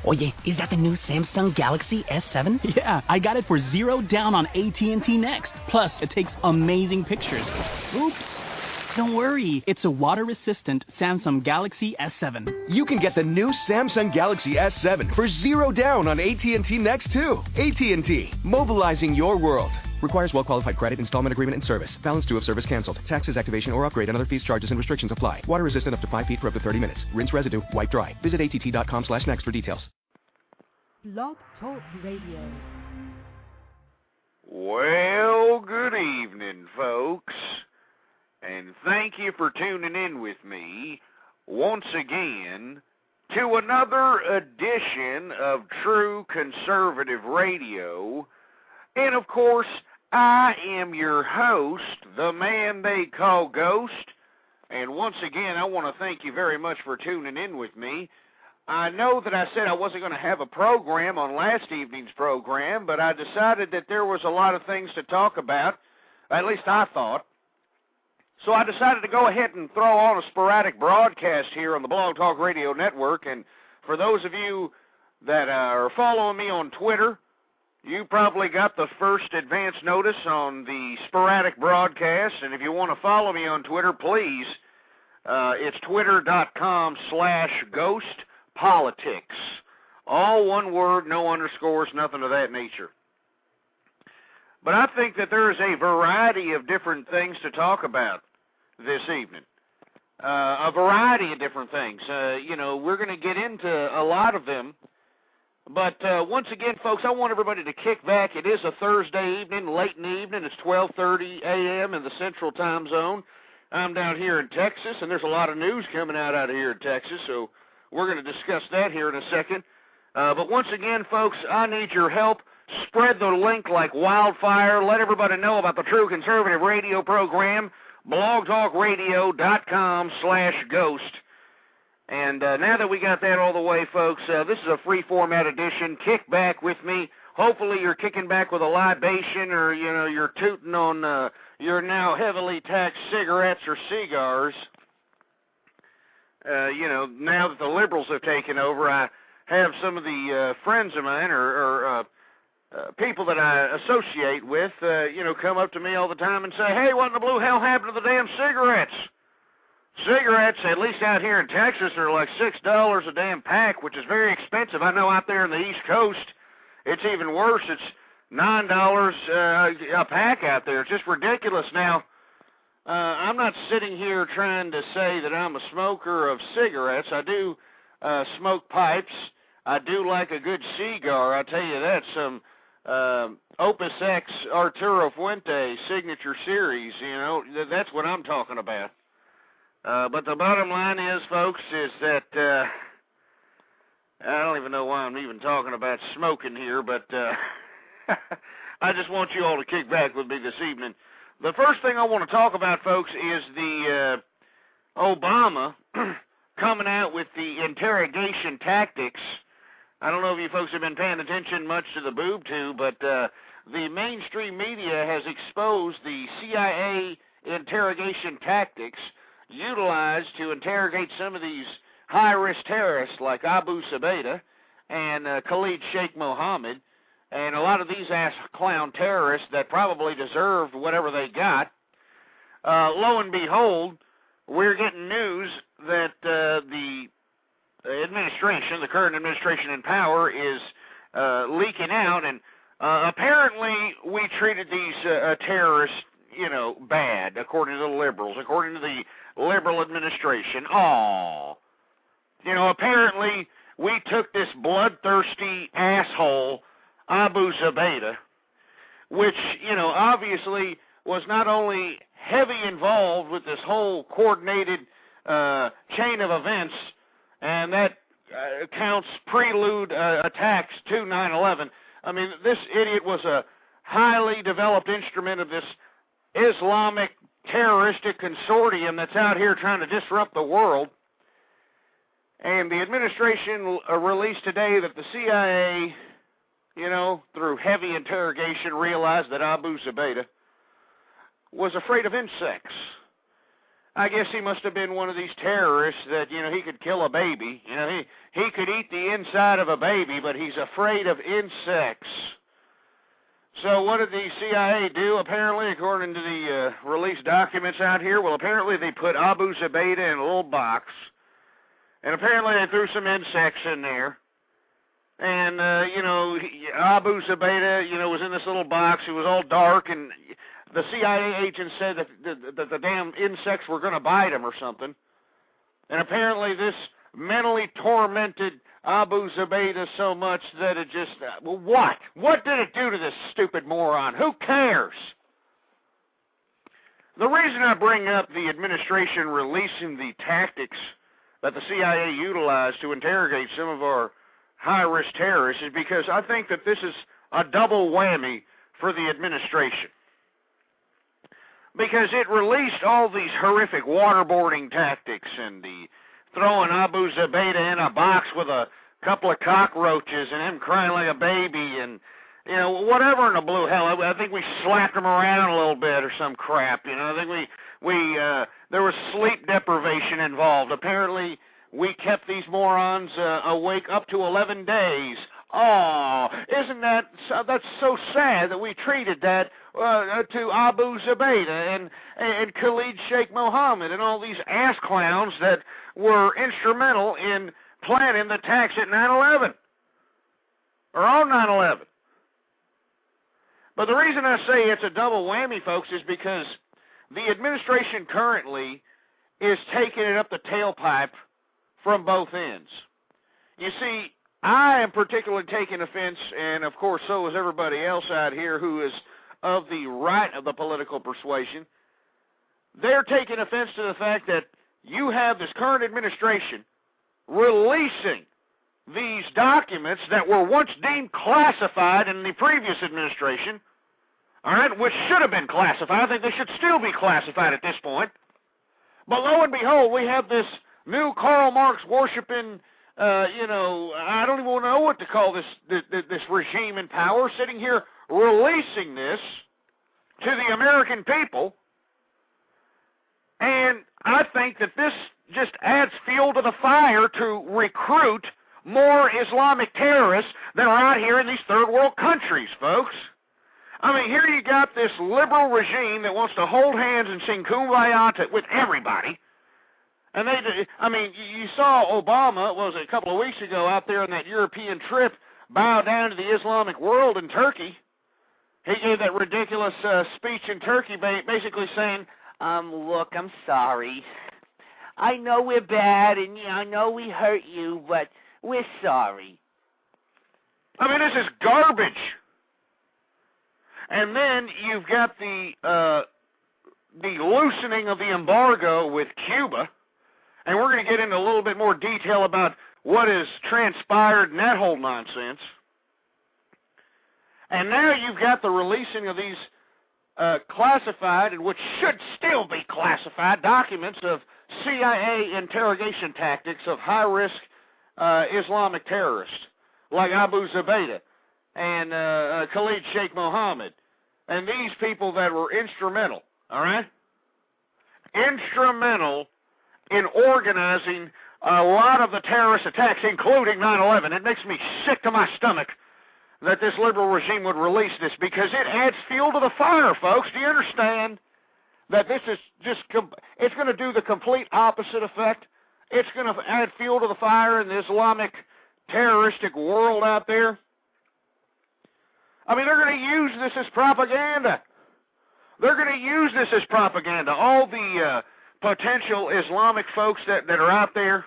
Oye, is that the new Samsung Galaxy S7? Yeah, I got it for $0 on AT&T Next. Plus, it takes amazing pictures. Oops. Don't worry, it's a water-resistant Samsung Galaxy S7. You can get the new Samsung Galaxy S7 for $0 on AT&T Next too. AT&T, mobilizing your world. Requires well-qualified credit, installment agreement, and service. Balance due if service canceled. Taxes, activation, or upgrade, and other fees, charges, and restrictions apply. Water resistant up to 5 feet for up to 30 minutes. Rinse residue, wipe dry. Visit att.com/next for details. Blog Talk Radio. Well, good evening, folks. And thank you for tuning in with me once again to another edition of True Conservative Radio. And, of course, I am your host, the man they call Ghost. And once again, I want to thank you very much for tuning in with me. I know that I said I wasn't going to have a program on last evening's program, but I decided that there was a lot of things to talk about, at least I thought. So I decided to go ahead and throw on a sporadic broadcast here on the Blog Talk Radio Network. And for those of you that are following me on Twitter, you probably got the first advance notice on the sporadic broadcast. And if you want to follow me on Twitter, please, it's twitter.com/ghostpolitics. All one word, no underscores, nothing of that nature. But I think that there is a variety of different things to talk about this evening. A variety of different things. We're going to get into a lot of them. But once again, folks, I want everybody to kick back. It is a Thursday evening, late in the evening. It's 12:30 a.m. in the Central Time Zone. I'm down here in Texas, and there's a lot of news coming out of here in Texas, so we're going to discuss that here in a second. But once again, folks, I need your help. Spread the link like wildfire. Let everybody know about the True Conservative Radio program, blogtalkradio.com/ghost. And now that we got that all the way, folks, this is a free format edition. Kick back with me. Hopefully you're kicking back with a libation or, you're tooting on your now heavily taxed cigarettes or cigars. Now that the liberals have taken over, I have some of the friends of mine or people that I associate with, come up to me all the time and say, hey, what in the blue hell happened to the damn cigarettes? Cigarettes, at least out here in Texas, are like $6 a damn pack, which is very expensive. I know out there in the East Coast, it's even worse. It's $9 a pack out there. It's just ridiculous. Now, I'm not sitting here trying to say that I'm a smoker of cigarettes. I do smoke pipes. I do like a good cigar. I tell you that, some Opus X Arturo Fuente Signature Series, that's what I'm talking about. But the bottom line is, folks, is that I don't even know why I'm even talking about smoking here, but I just want you all to kick back with me this evening. The first thing I want to talk about, folks, is the Obama coming out with the interrogation tactics. I don't know if you folks have been paying attention much to the boob tube, but the mainstream media has exposed the CIA interrogation tactics utilized to interrogate some of these high-risk terrorists like Abu Zubaydah and Khalid Sheikh Mohammed, and a lot of these ass-clown terrorists that probably deserved whatever they got. Lo and behold, we're getting news that the administration, the current administration in power, is leaking out, and apparently we treated these terrorists, bad, according to the liberals, according to the liberal administration. Apparently we took this bloodthirsty asshole, Abu Zubaydah, which, obviously was not only heavy involved with this whole coordinated chain of events, and that counts prelude attacks to 9/11. I mean, this idiot was a highly developed instrument of this Islamic terroristic consortium that's out here trying to disrupt the world. And the administration released today that the CIA, through heavy interrogation, realized that Abu Zubaydah was afraid of insects. I guess he must have been one of these terrorists that, he could kill a baby. He could eat the inside of a baby, but he's afraid of insects. So what did the CIA do, apparently, according to the released documents out here? Well, apparently they put Abu Zubaydah in a little box, and apparently they threw some insects in there. And, Abu Zubaydah, was in this little box. It was all dark, and the CIA agent said that the damn insects were going to bite him or something. And apparently this mentally tormented Abu Zubaydah so much that it just, what? What did it do to this stupid moron? Who cares? The reason I bring up the administration releasing the tactics that the CIA utilized to interrogate some of our high-risk terrorists is because I think that this is a double whammy for the administration. Because it released all these horrific waterboarding tactics and the throwing Abu Zubaydah in a box with a couple of cockroaches and him crying like a baby and, whatever in the blue hell. I think we slapped him around a little bit or some crap, I think there was sleep deprivation involved. Apparently, we kept these morons awake up to 11 days. Oh, that's so sad that we treated that to Abu Zubaydah and Khalid Sheikh Mohammed and all these ass clowns that were instrumental in planning the attacks at 9/11 or on 9/11. But the reason I say it's a double whammy, folks, is because the administration currently is taking it up the tailpipe from both ends. You see, I am particularly taking offense, and of course so is everybody else out here who is of the right of the political persuasion. They're taking offense to the fact that you have this current administration releasing these documents that were once deemed classified in the previous administration, all right, which should have been classified. I think they should still be classified at this point. But lo and behold, we have this new Karl Marx worshiping, I don't even know what to call this regime in power, sitting here releasing this to the American people. And I think that this just adds fuel to the fire to recruit more Islamic terrorists that are out here in these third world countries, folks. I mean, here you got this liberal regime that wants to hold hands and sing Kumbaya with everybody. And you saw Obama, what was it, a couple of weeks ago out there on that European trip, bow down to the Islamic world in Turkey. He gave that ridiculous speech in Turkey basically saying, look, I'm sorry. I know we're bad and I know we hurt you, but we're sorry. I mean, this is garbage. And then you've got the loosening of the embargo with Cuba. And we're going to get into a little bit more detail about what has transpired in that whole nonsense. And now you've got the releasing of these classified, and which should still be classified, documents of CIA interrogation tactics of high-risk Islamic terrorists like Abu Zubaydah and Khalid Sheikh Mohammed, and these people that were instrumental, all right? Instrumental in organizing a lot of the terrorist attacks, including 9/11. It makes me sick to my stomach that this liberal regime would release this, because it adds fuel to the fire, folks. Do you understand that this is just, it's going to do the complete opposite effect? It's going to add fuel to the fire in the Islamic terroristic world out there. I mean, they're going to use this as propaganda. They're going to use this as propaganda. All the potential Islamic folks that are out there,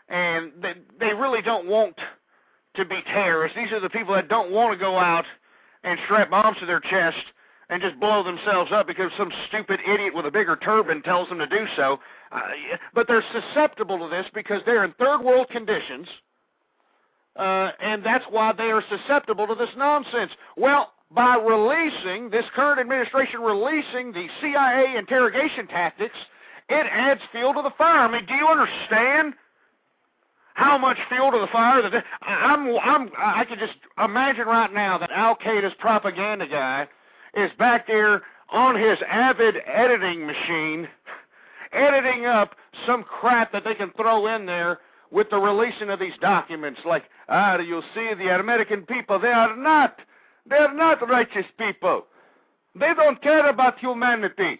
and they really don't want to be terrorists. These are the people that don't want to go out and strap bombs to their chest and just blow themselves up because some stupid idiot with a bigger turban tells them to do so. But they're susceptible to this because they're in third world conditions, and that's why they are susceptible to this nonsense. Well, by releasing, this current administration releasing the CIA interrogation tactics, it adds fuel to the fire. I mean, do you understand how much fuel to the fire that I can just imagine right now that Al-Qaeda's propaganda guy is back there on his Avid editing machine, editing up some crap that they can throw in there with the releasing of these documents. Like, you'll see the American people, they're not righteous people. They don't care about humanity.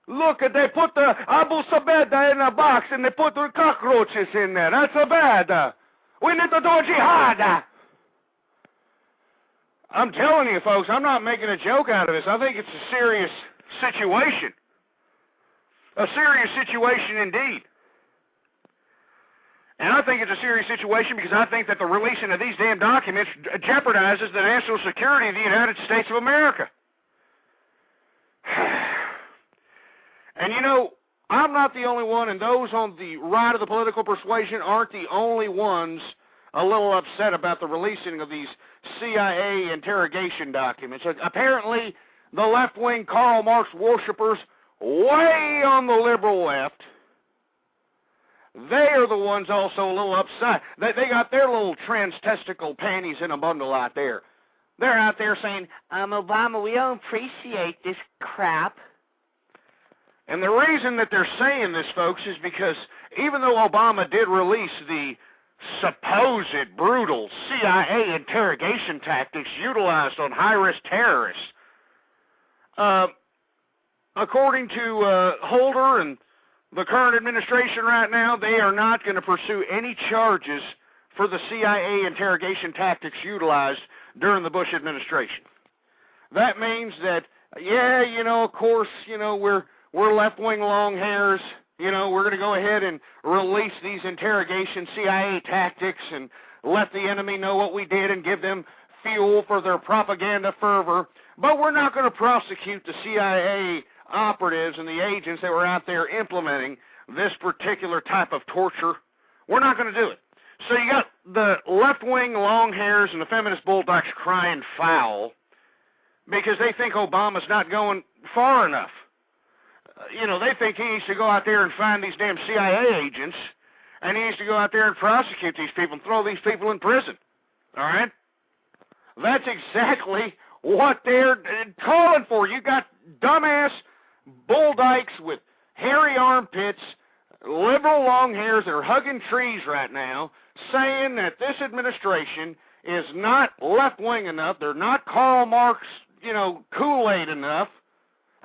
Look, they put the Abu Sabeda in a box and they put the cockroaches in there. That's so bad. We need to do a jihad. I'm telling you, folks, I'm not making a joke out of this. I think it's a serious situation. A serious situation indeed. And I think it's a serious situation because I think that the releasing of these damn documents jeopardizes the national security of the United States of America. And you know, I'm not the only one, and those on the right of the political persuasion aren't the only ones a little upset about the releasing of these CIA interrogation documents. Apparently, the left-wing Karl Marx worshippers way on the liberal left, they are the ones also a little upset. They got their little trans-testicle panties in a bundle out there. They're out there saying, Obama, we don't appreciate this crap. And the reason that they're saying this, folks, is because even though Obama did release the supposed brutal CIA interrogation tactics utilized on high-risk terrorists, according to Holder and the current administration right now, they are not going to pursue any charges for the CIA interrogation tactics utilized during the Bush administration. That means that, yeah, you know, of course, you know, we're left-wing long hairs. You know, we're going to go ahead and release these interrogation CIA tactics and let the enemy know what we did and give them fuel for their propaganda fervor. But we're not going to prosecute the CIA operatives and the agents that were out there implementing this particular type of torture. We're not going to do it. So you got the left-wing long hairs and the feminist bulldogs crying foul because they think Obama's not going far enough. You know, they think he needs to go out there and find these damn CIA agents, and he needs to go out there and prosecute these people and throw these people in prison. All right? That's exactly what they're calling for. You got dumbass bulldykes with hairy armpits, liberal long hairs that are hugging trees right now, saying that this administration is not left-wing enough, they're not Karl Marx, you know, Kool-Aid enough,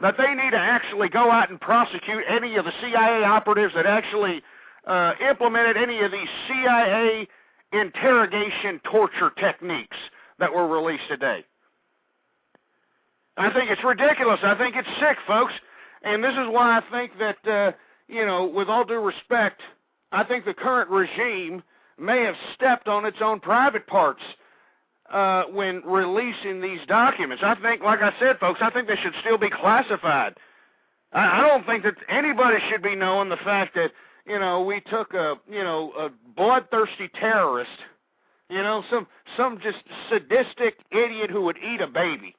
that they need to actually go out and prosecute any of the CIA operatives that actually implemented any of these CIA interrogation torture techniques that were released today. I think it's ridiculous. I think it's sick, folks. And this is why I think that, you know, with all due respect, I think the current regime may have stepped on its own private parts when releasing these documents. I think, like I said, folks, I think they should still be classified. I don't think that anybody should be knowing the fact that, you know, we took a bloodthirsty terrorist, you know, some just sadistic idiot who would eat a baby.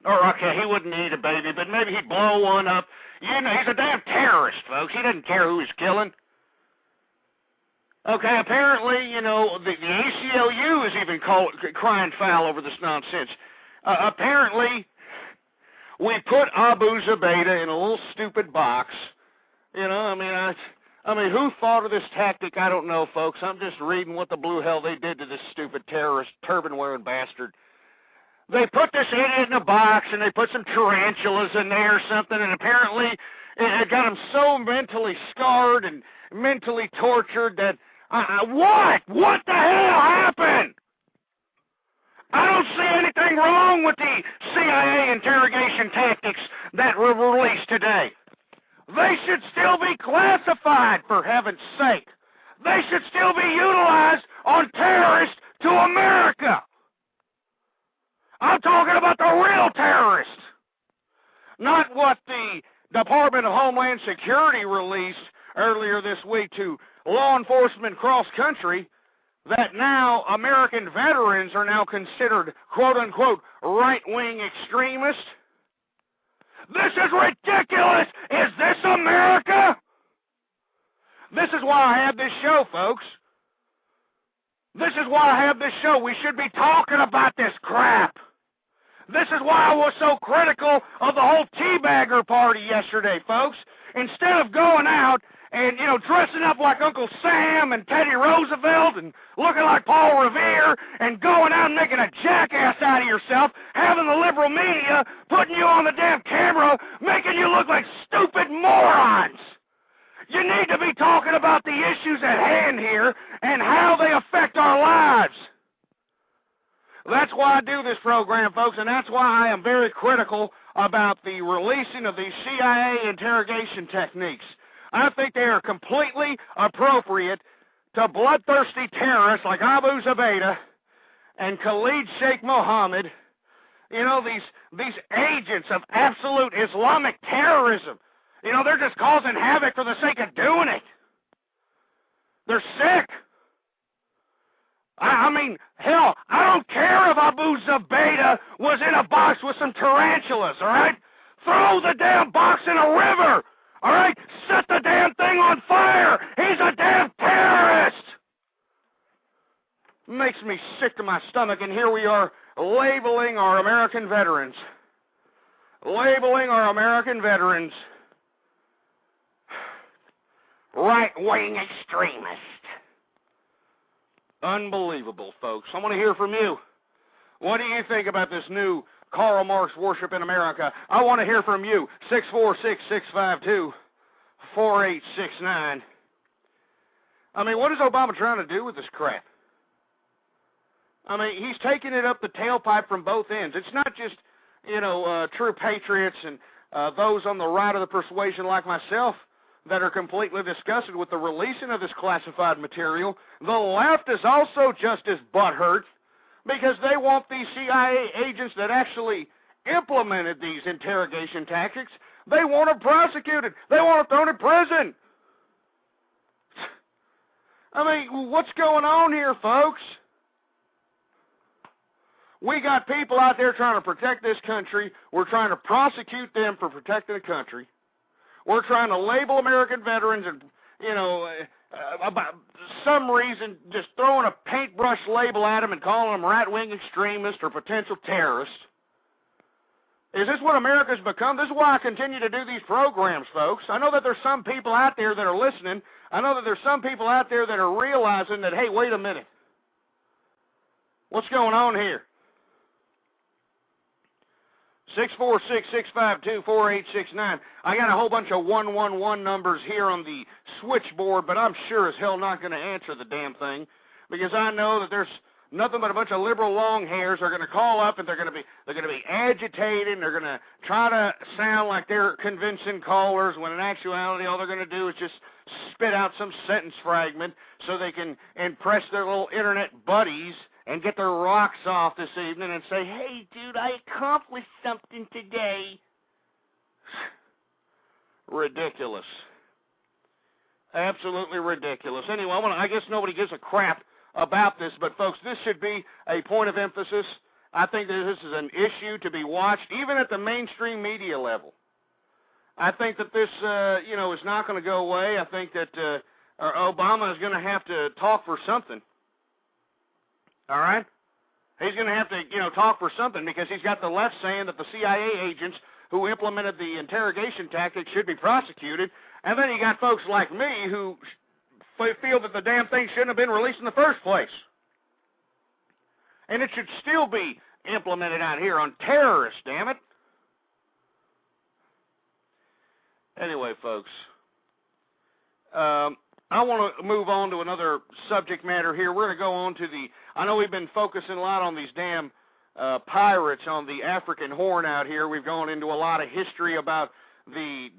Or, okay, he wouldn't eat a baby, but maybe he'd blow one up. You know, he's a damn terrorist, folks. He doesn't care who he's killing. Okay, apparently, you know, the ACLU is even crying foul over this nonsense. Apparently, we put Abu Zubaydah in a little stupid box. You know, I mean, who thought of this tactic? I don't know, folks. I'm just reading what the blue hell they did to this stupid terrorist, turban-wearing bastard. They put this idiot in a box, and they put some tarantulas in there or something, and apparently it got him so mentally scarred and mentally tortured that, what? What the hell happened? I don't see anything wrong with the CIA interrogation tactics that were released today. They should still be classified, for heaven's sake. They should still be utilized on terrorists to America. I'm talking about the real terrorists, not what the Department of Homeland Security released earlier this week to law enforcement cross-country, that now American veterans are now considered, quote-unquote, right-wing extremists. This is ridiculous! Is this America? This is why I have this show, folks. This is why I have this show. We should be talking about this crap. This is why I was so critical of the whole teabagger party yesterday, folks. Instead of going out and, dressing up like Uncle Sam and Teddy Roosevelt and looking like Paul Revere and going out and making a jackass out of yourself, having the liberal media putting you on the damn camera, making you look like stupid morons. You need to be talking about the issues at hand here and how they affect our lives. That's why I do this program, folks, and that's why I am very critical about the releasing of these CIA interrogation techniques. I think they are completely appropriate to bloodthirsty terrorists like Abu Zubaydah and Khalid Sheikh Mohammed, these agents of absolute Islamic terrorism. They're just causing havoc for the sake of doing it. They're sick. I mean, hell, I don't care if Abu Zubaydah was in a box with some tarantulas, all right? Throw the damn box in a river, all right? Set the damn thing on fire. He's a damn terrorist. Makes me sick to my stomach, and here we are labeling our American veterans. Labeling our American veterans right-wing extremists. Unbelievable, folks. I want to hear from you. What do you think about this new Karl Marx worship in America? I want to hear from you. 646-652-4869. I mean, what is Obama trying to do with this crap? I mean, he's taking it up the tailpipe from both ends. It's not just, true patriots and those on the right of the persuasion like myself that are completely disgusted with the releasing of this classified material. The left is also just as butthurt because they want these CIA agents that actually implemented these interrogation tactics, they want them prosecuted. They want them thrown in prison. I mean, what's going on here, folks? We got people out there trying to protect this country. We're trying to prosecute them for protecting the country. We're trying to label American veterans and, about some reason just throwing a paintbrush label at them and calling them right-wing extremists or potential terrorists. Is this what America's become? This is why I continue to do these programs, folks. I know that there's some people out there that are listening. I know that there's some people out there that are realizing that, hey, wait a minute. What's going on here? 646-652-4869. I got a whole bunch of 111 numbers here on the switchboard, but I'm sure as hell not going to answer the damn thing because I know that there's nothing but a bunch of liberal long hairs are going to call up and they're going to be agitated and they're going to try to sound like they're convincing callers when in actuality all they're going to do is just spit out some sentence fragment so they can impress their little internet buddies and get their rocks off this evening and say, hey, dude, I accomplished something today. Ridiculous. Absolutely ridiculous. Anyway, I guess nobody gives a crap about this, but, folks, this should be a point of emphasis. I think that this is an issue to be watched, even at the mainstream media level. I think that this, is not going to go away. I think that Obama is going to have to talk for something. All right? He's going to have to, talk for something because he's got the left saying that the CIA agents who implemented the interrogation tactics should be prosecuted. And then you got folks like me who feel that the damn thing shouldn't have been released in the first place. And it should still be implemented out here on terrorists, damn it. Anyway, folks, I want to move on to another subject matter here. We're going to go on to I know we've been focusing a lot on these damn pirates on the African Horn out here. We've gone into a lot of history about the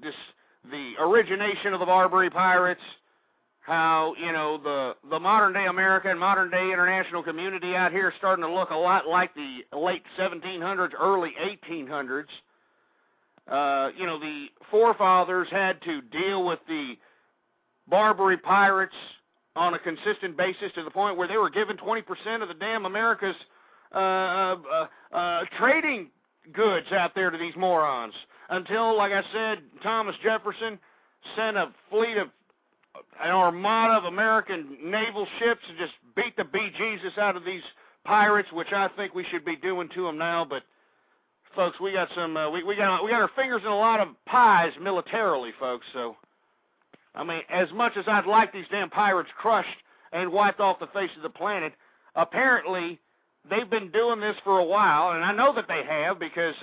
origination of the Barbary pirates, how, the modern-day America and modern-day international community out here is starting to look a lot like the late 1700s, early 1800s. The forefathers had to deal with the Barbary pirates on a consistent basis to the point where they were given 20% of the damn America's trading goods out there to these morons. Until, like I said, Thomas Jefferson sent a fleet of an armada of American naval ships to just beat the bejesus out of these pirates, which I think we should be doing to them now, but folks, we got some we got our fingers in a lot of pies militarily, folks. So, I mean, as much as I'd like these damn pirates crushed and wiped off the face of the planet, apparently they've been doing this for a while, and I know that they have because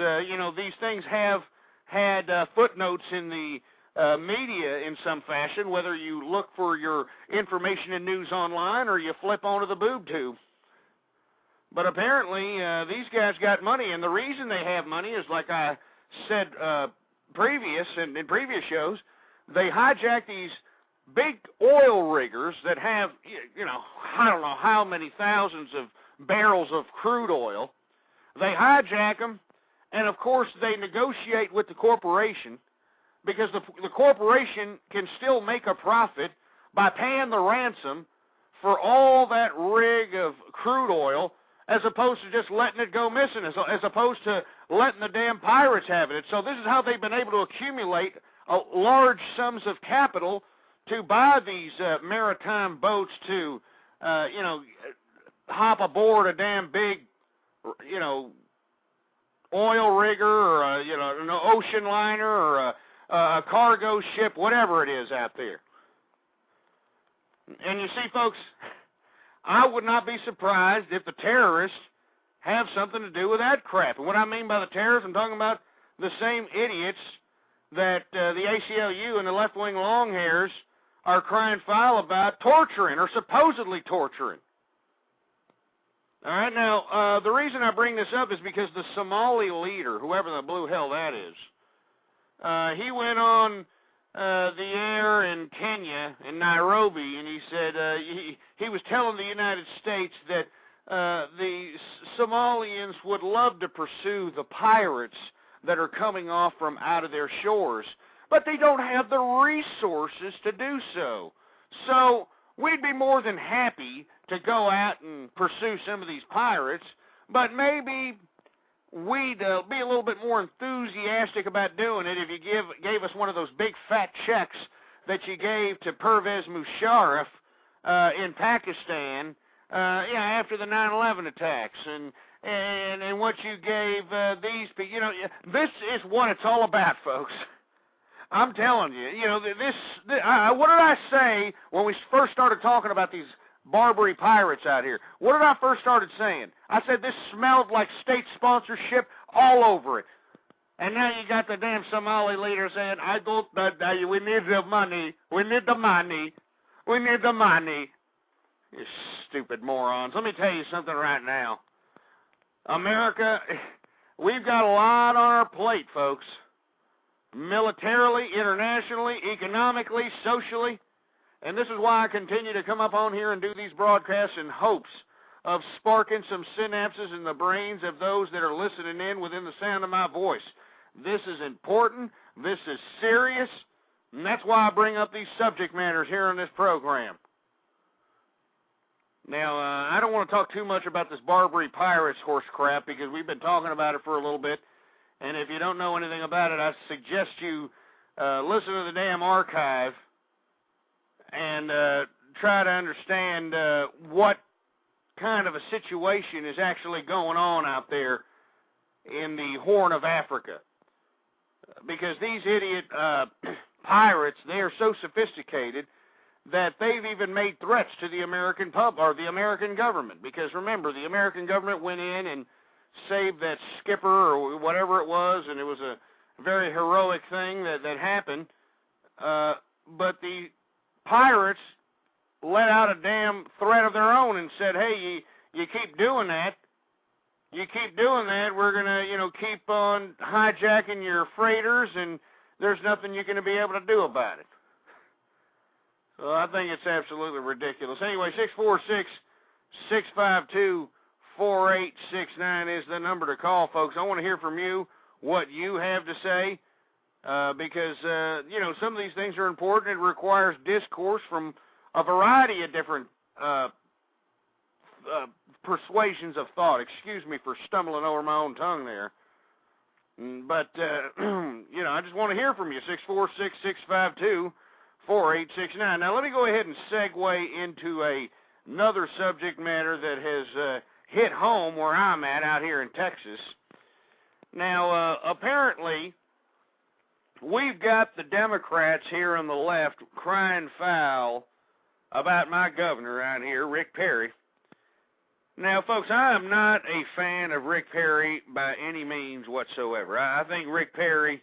these things have had footnotes in the media in some fashion, whether you look for your information and news online or you flip onto the boob tube. But apparently these guys got money, and the reason they have money is, like I said in previous shows, they hijack these big oil riggers that have, I don't know how many thousands of barrels of crude oil. They hijack them, and of course they negotiate with the corporation, because the corporation can still make a profit by paying the ransom for all that rig of crude oil, as opposed to just letting it go missing, as opposed to letting the damn pirates have it. So this is how they've been able to accumulate large sums of capital to buy these maritime boats to, hop aboard a damn big, oil rigger or an ocean liner or a cargo ship, whatever it is out there. And you see, folks, I would not be surprised if the terrorists have something to do with that crap. And what I mean by the terrorists, I'm talking about the same idiots that the ACLU and the left-wing longhairs are crying foul about torturing or supposedly torturing. All right, now, the reason I bring this up is because the Somali leader, whoever the blue hell that is, he went on the air in Kenya, in Nairobi, and he said he was telling the United States that the Somalians would love to pursue the pirates that are coming off from out of their shores, but they don't have the resources to do so. So we'd be more than happy to go out and pursue some of these pirates, but maybe we'd be a little bit more enthusiastic about doing it if you gave us one of those big fat checks that you gave to Pervez Musharraf in Pakistan, after the 9/11 attacks, and what you gave these people. This is what it's all about, folks. I'm telling you. What did I say when we first started talking about these Barbary pirates out here? What did I first started saying? I said this smelled like state sponsorship all over it. And now you got the damn Somali leader saying, we need the money, we need the money, we need the money. You stupid morons. Let me tell you something right now. America, we've got a lot on our plate, folks. Militarily, internationally, economically, socially. And this is why I continue to come up on here and do these broadcasts in hopes of sparking some synapses in the brains of those that are listening in within the sound of my voice. This is important. This is serious. And that's why I bring up these subject matters here on this program. Now, I don't want to talk too much about this Barbary Pirates horse crap because we've been talking about it for a little bit. And if you don't know anything about it, I suggest you listen to the damn archive and try to understand what kind of a situation is actually going on out there in the Horn of Africa. Because these idiot pirates, they are so sophisticated that they've even made threats to the American the American government. Because remember, the American government went in and saved that skipper or whatever it was, and it was a very heroic thing that happened. But the pirates let out a damn threat of their own and said, hey, you keep doing that, we're going to, keep on hijacking your freighters, and there's nothing you're going to be able to do about it. So I think it's absolutely ridiculous. Anyway, 646-652-4869 is the number to call, folks. I want to hear from you what you have to say because, some of these things are important. It requires discourse from a variety of different persuasions of thought. Excuse me for stumbling over my own tongue there. But, I just want to hear from you, 646-652-4869. Now, let me go ahead and segue into another subject matter that has hit home where I'm at out here in Texas. Now, apparently, we've got the Democrats here on the left crying foul about my governor out here, Rick Perry. Now, folks, I am not a fan of Rick Perry by any means whatsoever. I think Rick Perry,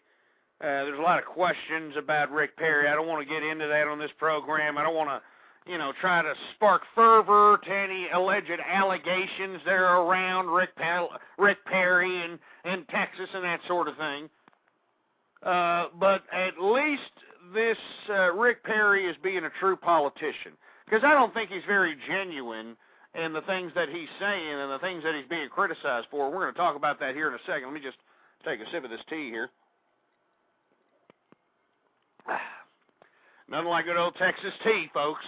there's a lot of questions about Rick Perry. I don't want to get into that on this program. I don't want to, try to spark fervor to any alleged allegations that are around Rick Perry and Texas and that sort of thing. But at least this Rick Perry is being a true politician, because I don't think he's very genuine in the things that he's saying and the things that he's being criticized for. We're going to talk about that here in a second. Let me just take a sip of this tea here. Nothing like good old Texas tea, folks.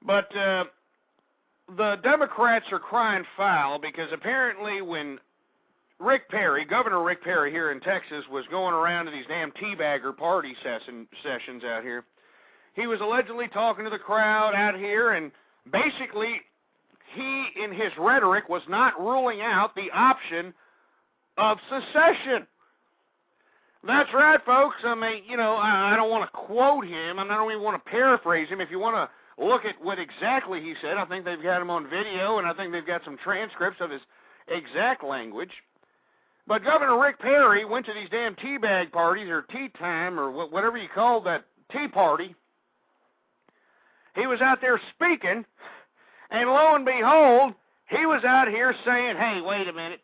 But the Democrats are crying foul because apparently when Governor Rick Perry here in Texas was going around to these damn teabagger party sessions out here, he was allegedly talking to the crowd out here, and basically he, in his rhetoric, was not ruling out the option of secession. That's right, folks. I mean, I don't want to quote him. I don't even want to paraphrase him. If you want to look at what exactly he said, I think they've got him on video, and I think they've got some transcripts of his exact language. But Governor Rick Perry went to these damn teabag parties, or tea time, or whatever you call that tea party. He was out there speaking, and lo and behold, he was out here saying, hey, wait a minute.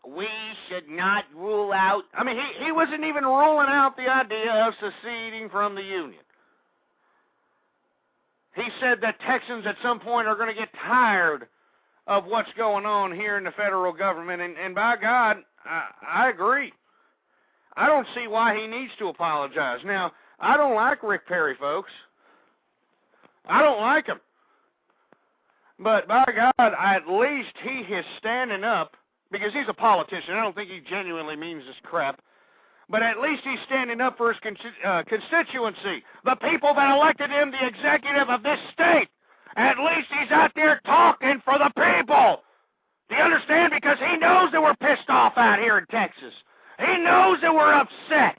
We should not rule out. I mean, he wasn't even ruling out the idea of seceding from the Union. He said that Texans at some point are going to get tired of what's going on here in the federal government, and by God, I agree. I don't see why he needs to apologize. Now, I don't like Rick Perry, folks. I don't like him. But by God, at least he is standing up, because he's a politician. I don't think he genuinely means this crap. But at least he's standing up for his constituency, the people that elected him the executive of this state. At least he's out there talking for the people. Do you understand? Because he knows that we're pissed off out here in Texas. He knows that we're upset.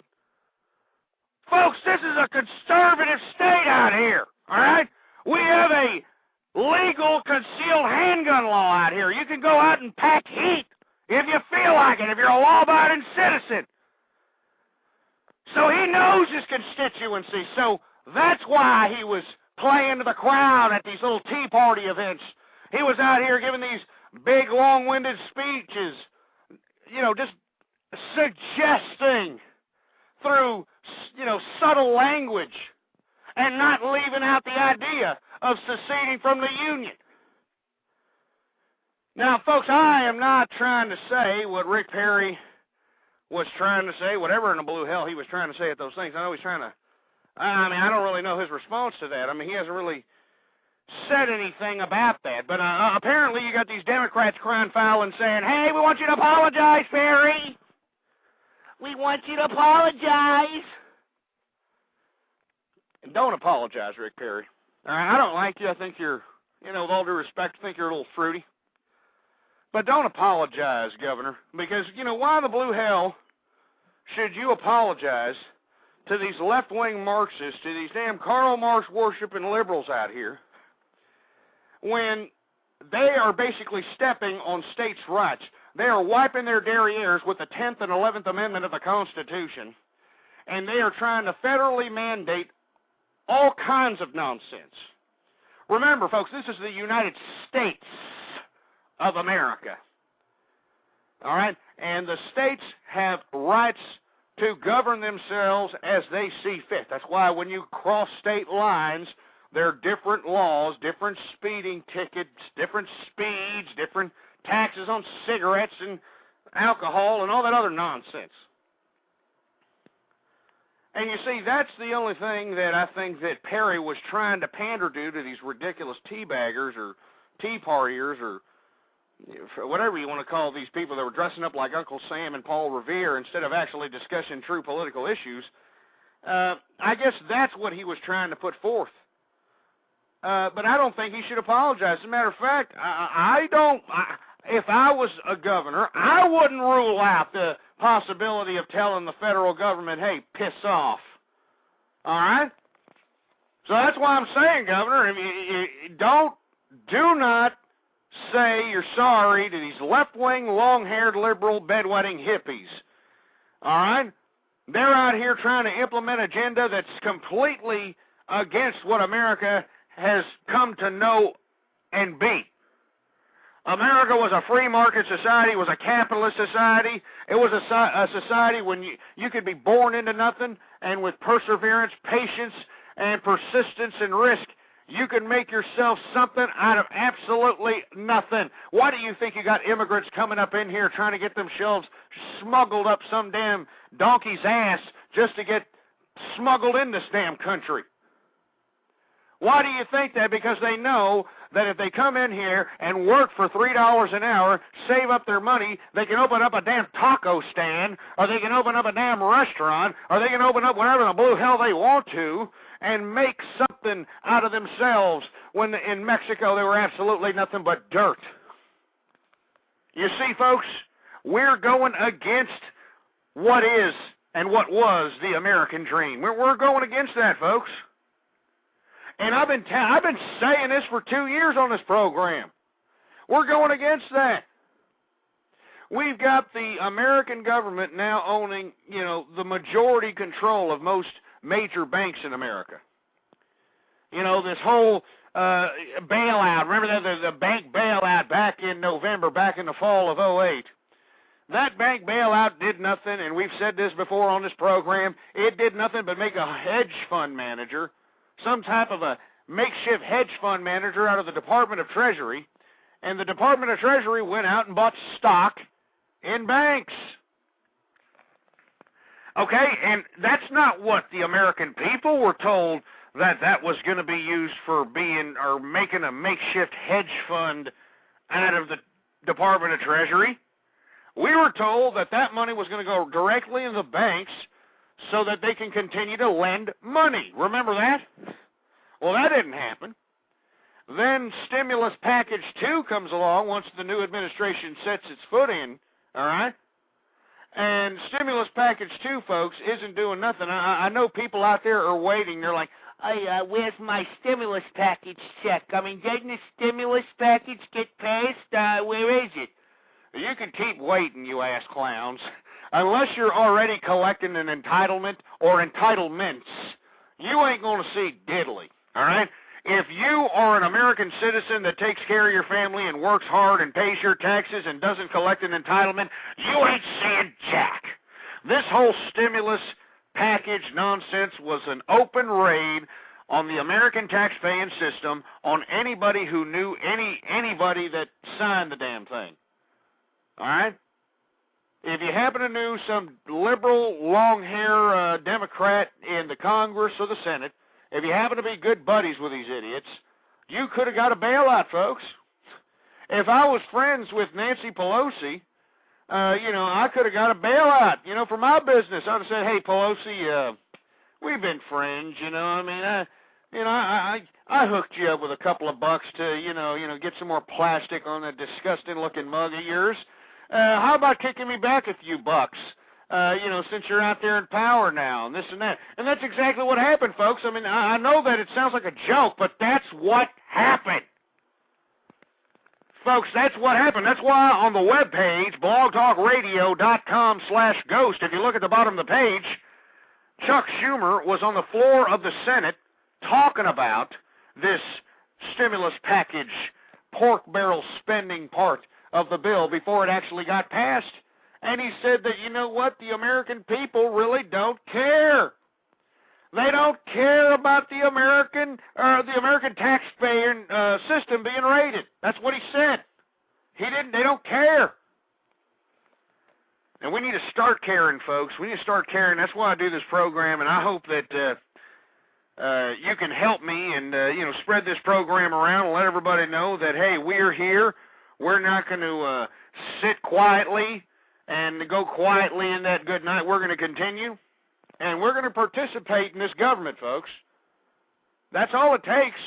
Folks, this is a conservative state out here, all right? We have a legal concealed handgun law out here. You can go out and pack heat if you feel like it, if you're a law-abiding citizen. So he knows his constituency, so that's why he was playing to the crowd at these little tea party events. He was out here giving these big, long-winded speeches, just suggesting through, subtle language and not leaving out the idea of seceding from the Union. Now, folks, I am not trying to say what Rick Perry was trying to say, whatever in the blue hell he was trying to say at those things. I know he's trying to, I don't really know his response to that. I mean, he hasn't really said anything about that. But apparently you got these Democrats crying foul and saying, hey, we want you to apologize, Perry. We want you to apologize. And don't apologize, Rick Perry. All right, I don't like you. I think you're, with all due respect, I think you're a little fruity. But don't apologize, Governor, because, why the blue hell should you apologize to these left-wing Marxists, to these damn Karl Marx worshiping liberals out here, when they are basically stepping on states' rights? They are wiping their derrieres with the 10th and 11th Amendment of the Constitution, and they are trying to federally mandate all kinds of nonsense. Remember, folks, this is the United States of America. All right? And the states have rights to govern themselves as they see fit. That's why when you cross state lines, there are different laws, different speeding tickets, different speeds, different taxes on cigarettes and alcohol and all that other nonsense. And you see, that's the only thing that I think that Perry was trying to pander to these ridiculous teabaggers or tea partiers or whatever you want to call these people that were dressing up like Uncle Sam and Paul Revere instead of actually discussing true political issues. I guess that's what he was trying to put forth. But I don't think he should apologize. As a matter of fact, if I was a governor, I wouldn't rule out the possibility of telling the federal government, hey, piss off. All right? So that's why I'm saying, Governor, if you do not say you're sorry to these left-wing, long-haired, liberal, bedwetting hippies. All right? They're out here trying to implement an agenda that's completely against what America has come to know and be. America was a free market society, was a capitalist society. It was a society when you could be born into nothing, and with perseverance, patience, and persistence and risk, you can make yourself something out of absolutely nothing. Why do you think you got immigrants coming up in here trying to get themselves smuggled up some damn donkey's ass just to get smuggled in this damn country? Why do you think that? Because they know that if they come in here and work for $3 an hour, save up their money, they can open up a damn taco stand, or they can open up a damn restaurant, or they can open up whatever the blue hell they want to, and make something out of themselves when in Mexico they were absolutely nothing but dirt. You see, folks, we're going against what is and what was the American dream. We're going against that, folks. And I've been saying this for 2 years on this program. We're going against that. We've got the American government now owning, the majority control of most major banks in America. This whole bailout. Remember the bank bailout back in November, back in the fall of 2008. That bank bailout did nothing, and we've said this before on this program, it did nothing but make a hedge fund manager, some type of a makeshift hedge fund manager out of the Department of Treasury, and the Department of Treasury went out and bought stock in banks. Okay, and that's not what the American people were told that was going to be used for making a makeshift hedge fund out of the Department of Treasury. We were told that money was going to go directly in the banks so that they can continue to lend money. Remember that? Well, that didn't happen. Then Stimulus Package 2 comes along once the new administration sets its foot in, all right? And Stimulus Package 2, folks, isn't doing nothing. I know people out there are waiting. They're like, where's my stimulus package check? Didn't the stimulus package get passed? Where is it? You can keep waiting, you ass clowns. Unless you're already collecting an entitlement or entitlements, you ain't going to see diddly, all right? If you are an American citizen that takes care of your family and works hard and pays your taxes and doesn't collect an entitlement, you ain't seeing jack. This whole stimulus package nonsense was an open raid on the American tax-paying system, on anybody who knew anybody that signed the damn thing. All right? If you happen to know some liberal, long-hair Democrat in the Congress or the Senate, if you happen to be good buddies with these idiots, you could have got a bailout, folks. If I was friends with Nancy Pelosi, I could have got a bailout, for my business. I'd have said, hey, Pelosi, we've been friends, I hooked you up with a couple of bucks to, get some more plastic on that disgusting-looking mug of yours. How about kicking me back a few bucks, since you're out there in power now, and this and that. And that's exactly what happened, folks. I know that it sounds like a joke, but that's what happened. Folks, that's what happened. That's why on the webpage, blogtalkradio.com/ghost, if you look at the bottom of the page, Chuck Schumer was on the floor of the Senate talking about this stimulus package, pork barrel spending part of the bill before it actually got passed. And he said that, the American people really don't care. They don't care about the American taxpayer system being raided. That's what he said. They don't care. And we need to start caring, folks. We need to start caring. That's why I do this program, and I hope that you can help me and, spread this program around and let everybody know that, hey, we're here. We're not going to sit quietly and go quietly in that good night. We're going to continue, and we're going to participate in this government, folks. That's all it takes.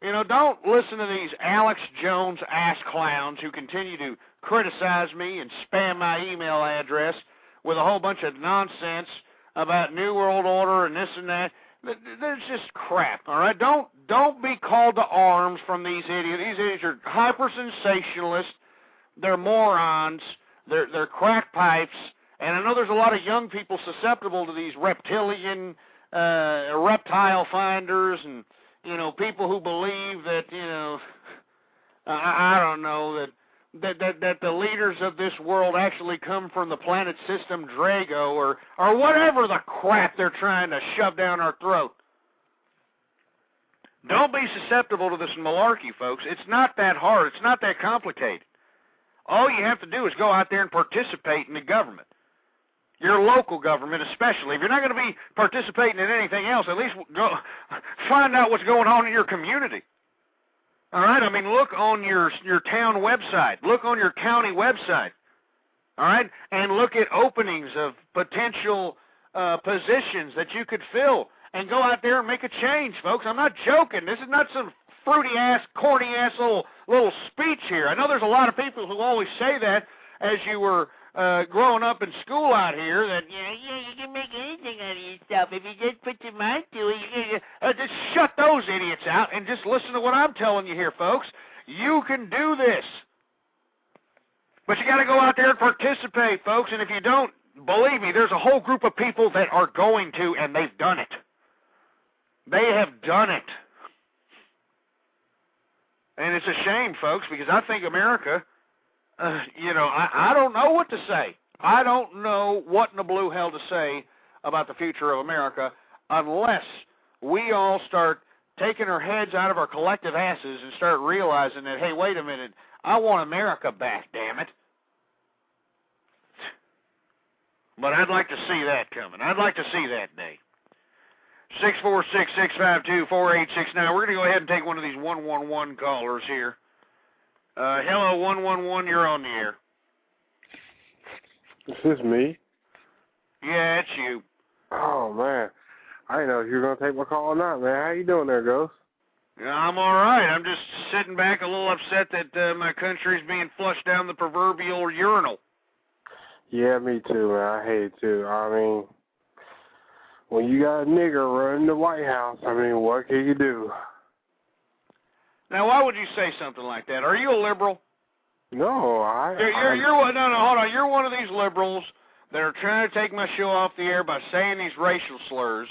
You know, don't listen to these Alex Jones ass clowns who continue to criticize me and spam my email address with a whole bunch of nonsense about New World Order and this and that. There's just crap, all right? Don't be called to arms from these idiots. These idiots are hyper-sensationalists. They're morons. They're crack pipes. And I know there's a lot of young people susceptible to these reptilian, reptile finders and, you know, people who believe that, you know, I don't know, that the leaders of this world actually come from the planet system Drago or whatever the crap they're trying to shove down our throat. Don't be susceptible to this malarkey, folks. It's not that hard. It's not that complicated. All you have to do is go out there and participate in the government. Your local government especially. If you're not going to be participating in anything else, at least go find out what's going on in your community. All right? I mean, look on your town website. Look on your county website. All right? And look at openings of potential positions that you could fill. And go out there and make a change, folks. I'm not joking. This is not some fruity-ass, corny-ass little speech here. I know there's a lot of people who always say that as you were growing up in school out here, that you can make anything out of yourself if you just put your mind to it. Just shut those idiots out and just listen to what I'm telling you here, folks. You can do this. But you got to go out there and participate, folks. And if you don't, believe me, there's a whole group of people that are going to, and they've done it. They have done it. And it's a shame, folks, because I think America, you know, I don't know what to say. I don't know what in the blue hell to say about the future of America unless we all start taking our heads out of our collective asses and start realizing that, hey, wait a minute, I want America back, damn it. But I'd like to see that coming. I'd like to see that day. 646-652-4869. We're going to go ahead and take one of these 111 callers here. Hello, 111, you're on the air. Is this me? Yeah, it's you. Oh, man. I didn't know if you were going to take my call or not, man. How you doing there, Ghost? Yeah, I'm all right. I'm just sitting back a little upset that my country's being flushed down the proverbial urinal. Yeah, me too, man. I hate it, too. I mean, when you got a nigger running the White House, I mean, what can you do? Now, why would you say something like that? Are you a liberal? No, hold on. You're one of these liberals that are trying to take my show off the air by saying these racial slurs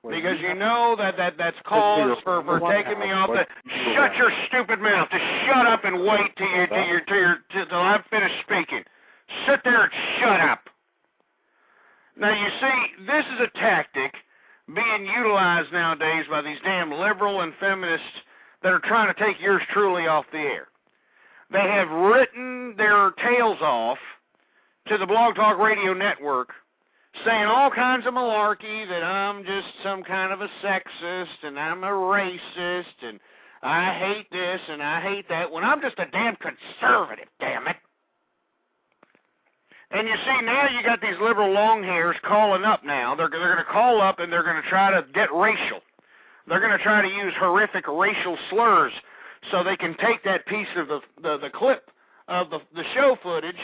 because you know that's cause for taking me off the... Shut your stupid mouth. Just shut up and wait till I'm finished speaking. Sit there and shut up. Now, you see, this is a tactic being utilized nowadays by these damn liberal and feminists that are trying to take yours truly off the air. They have written their tails off to the Blog Talk Radio Network saying all kinds of malarkey, that I'm just some kind of a sexist and I'm a racist and I hate this and I hate that, when I'm just a damn conservative, damn it. And you see, now you got these liberal long hairs calling up now. They're going to call up and they're going to try to get racial. They're going to try to use horrific racial slurs so they can take that piece of the clip of the show footage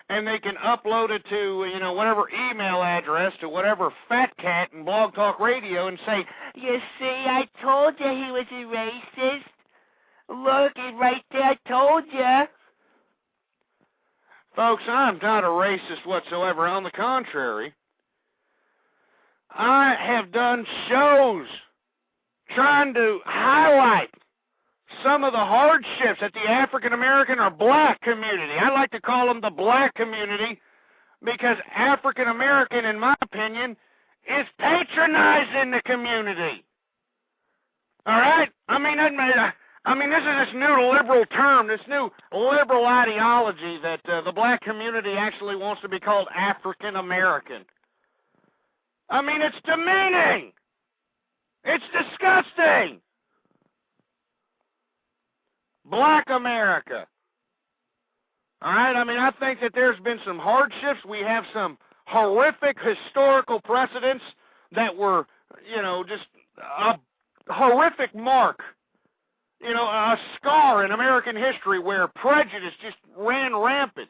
and they can upload it to, you know, whatever email address, to whatever fat cat in Blog Talk Radio and say, you see, I told you he was a racist. Look, right there, I told you. Folks, I'm not a racist whatsoever. On the contrary, I have done shows trying to highlight some of the hardships that the African American or black community, I like to call them the black community, because African American, in my opinion, is patronizing the community. All right? I mean, this is this new liberal term, this new liberal ideology that the black community actually wants to be called African American. I mean, it's demeaning. It's disgusting. Black America. All right? I mean, I think that there's been some hardships. We have some horrific historical precedents that were, you know, just a horrific mark you know, a scar in American history where prejudice just ran rampant.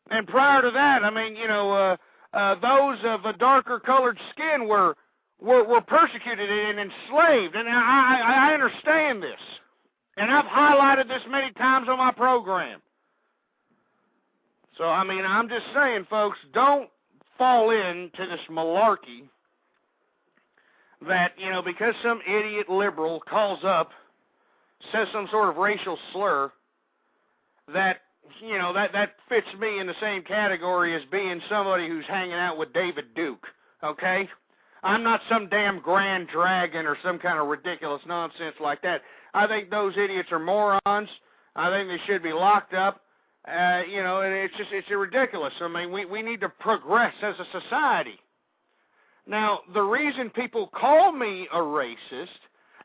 And prior to that, I mean, you know, those of a darker colored skin were persecuted and enslaved. And I understand this. And I've highlighted this many times on my program. So, I mean, I'm just saying, folks, don't fall into this malarkey that, you know, because some idiot liberal calls up, says some sort of racial slur, that, you know, that fits me in the same category as being somebody who's hanging out with David Duke, okay? I'm not some damn grand dragon or some kind of ridiculous nonsense like that. I think those idiots are morons. I think they should be locked up. You know, and it's ridiculous. I mean, we need to progress as a society. Now, the reason people call me a racist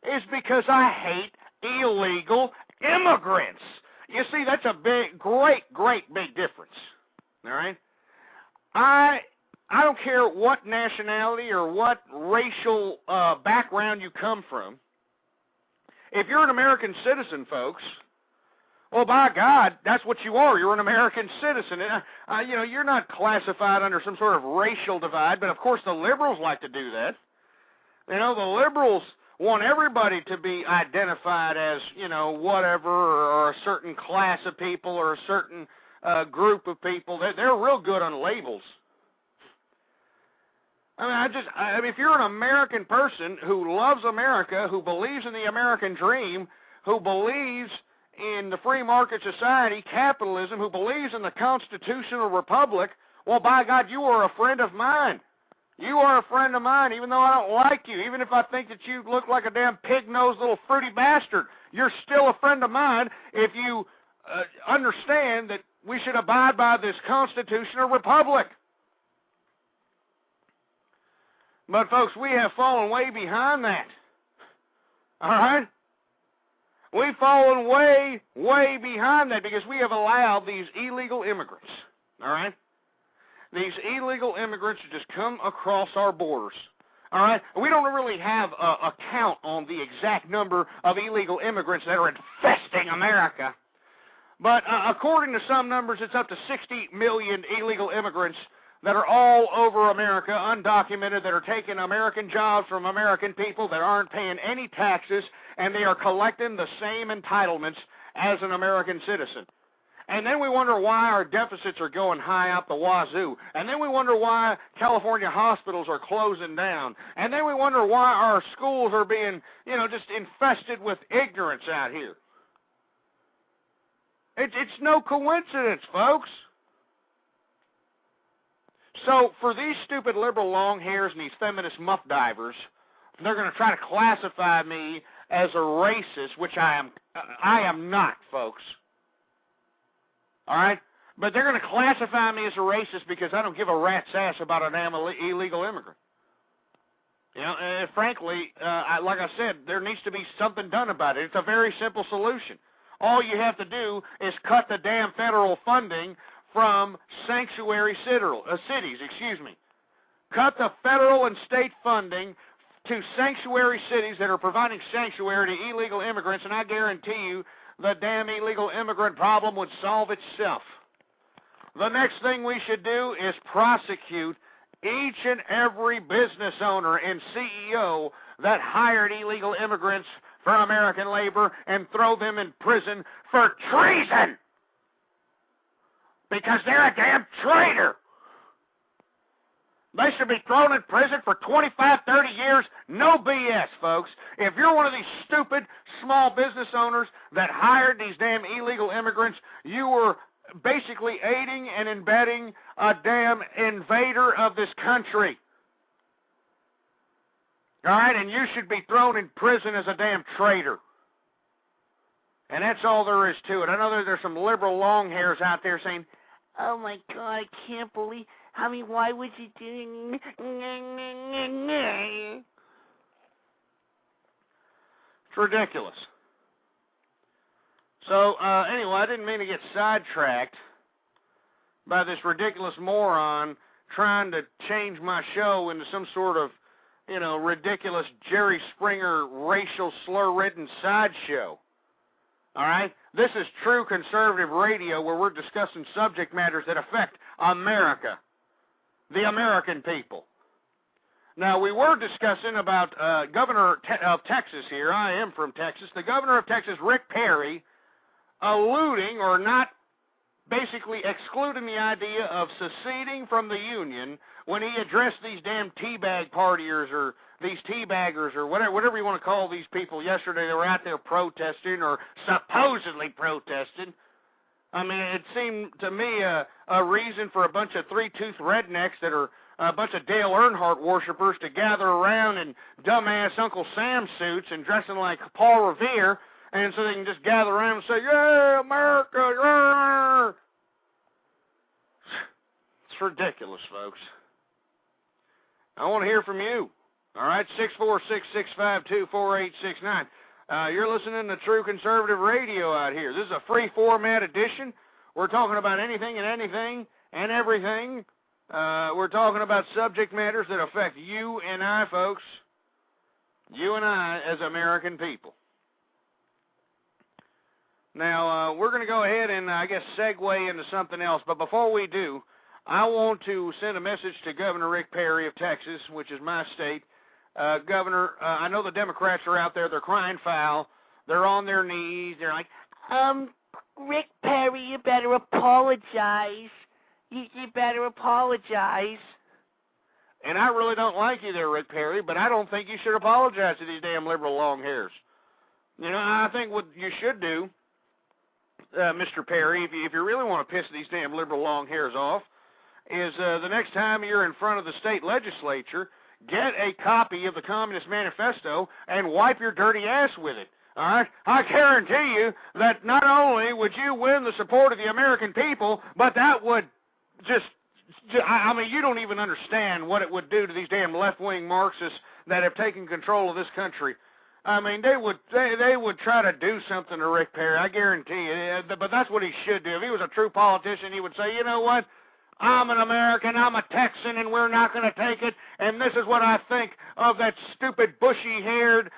is because I hate illegal immigrants. You see, that's a great big difference. All right? I don't care what nationality or what racial background you come from. If you're an American citizen, folks, well, by God, that's what you are. You're an American citizen. You know, you're not classified under some sort of racial divide, but of course the liberals like to do that. You know, the liberals want everybody to be identified as, you know, whatever, or a certain class of people or a certain group of people. They're real good on labels. I mean, if you're an American person who loves America, who believes in the American dream, who believes in the free market society, capitalism, who believes in the constitutional republic, well, by God, you are a friend of mine. You are a friend of mine, even though I don't like you. Even if I think that you look like a damn pig-nosed little fruity bastard, you're still a friend of mine if you understand that we should abide by this constitutional republic. But, folks, we have fallen way behind that. All right? We've fallen way behind that because we have allowed these illegal immigrants, all right? These illegal immigrants to just come across our borders, all right? We don't really have a count on the exact number of illegal immigrants that are infesting America. But according to some numbers, it's up to 60 million illegal immigrants that are all over America, undocumented, that are taking American jobs from American people that aren't paying any taxes, and they are collecting the same entitlements as an American citizen. And then we wonder why our deficits are going high up the wazoo. And then we wonder why California hospitals are closing down. And then we wonder why our schools are being, you know, just infested with ignorance out here. It's no coincidence, folks. So for these stupid liberal long hairs and these feminist muff divers, they're going to try to classify me as a racist, which I am not, folks. All right? But they're going to classify me as a racist because I don't give a rat's ass about an illegal immigrant. You know, and frankly, like I said, there needs to be something done about it. It's a very simple solution. All you have to do is cut the damn federal funding from sanctuary cities. Cut the federal and state funding to sanctuary cities that are providing sanctuary to illegal immigrants, and I guarantee you the damn illegal immigrant problem would solve itself. The next thing we should do is prosecute each and every business owner and CEO that hired illegal immigrants for American labor and throw them in prison for treason. Because they're a damn traitor. They should be thrown in prison for 25, 30 years. No BS, folks. If you're one of these stupid small business owners that hired these damn illegal immigrants, you were basically aiding and abetting a damn invader of this country. All right? And you should be thrown in prison as a damn traitor. And that's all there is to it. I know there's some liberal long hairs out there saying, oh, my God, I can't believe, I mean, why would you do it? It's ridiculous. So, anyway, I didn't mean to get sidetracked by this ridiculous moron trying to change my show into some sort of, you know, ridiculous Jerry Springer racial slur-ridden sideshow. All right? This is true conservative radio where we're discussing subject matters that affect America, the American people. Now, we were discussing about Governor of Texas here. I am from Texas. The Governor of Texas, Rick Perry, alluding or not basically excluding the idea of seceding from the Union when he addressed these damn teabag partiers or these teabaggers or whatever you want to call these people yesterday that were out there protesting or supposedly protesting. I mean, it seemed to me a reason for a bunch of three-toothed rednecks that are a bunch of Dale Earnhardt worshipers to gather around in dumbass Uncle Sam suits and dressing like Paul Revere, and so they can just gather around and say, "Yeah, America, yeah." It's ridiculous, folks. I want to hear from you. All right, 646-652-4869. You're listening to True Conservative Radio out here. This is a free format edition. We're talking about anything and everything. We're talking about subject matters that affect you and I, folks. You and I as American people. Now, we're going to go ahead and, I guess, segue into something else. But before we do, I want to send a message to Governor Rick Perry of Texas, which is my state. Governor, I know the Democrats are out there. They're crying foul. They're on their knees. They're like, Rick Perry, you better apologize. You better apologize. And I really don't like you there, Rick Perry, but I don't think you should apologize to these damn liberal long hairs. You know, I think what you should do, Mr. Perry, if you really want to piss these damn liberal long hairs off, is the next time you're in front of the state legislature, get a copy of the Communist Manifesto and wipe your dirty ass with it. All right? I guarantee you that not only would you win the support of the American people, but that would I mean, you don't even understand what it would do to these damn left-wing Marxists that have taken control of this country. I mean, they would try to do something to Rick Perry, I guarantee you. But that's what he should do. If he was a true politician, he would say, you know what? I'm an American, I'm a Texan, and we're not going to take it. And this is what I think of that stupid bushy-haired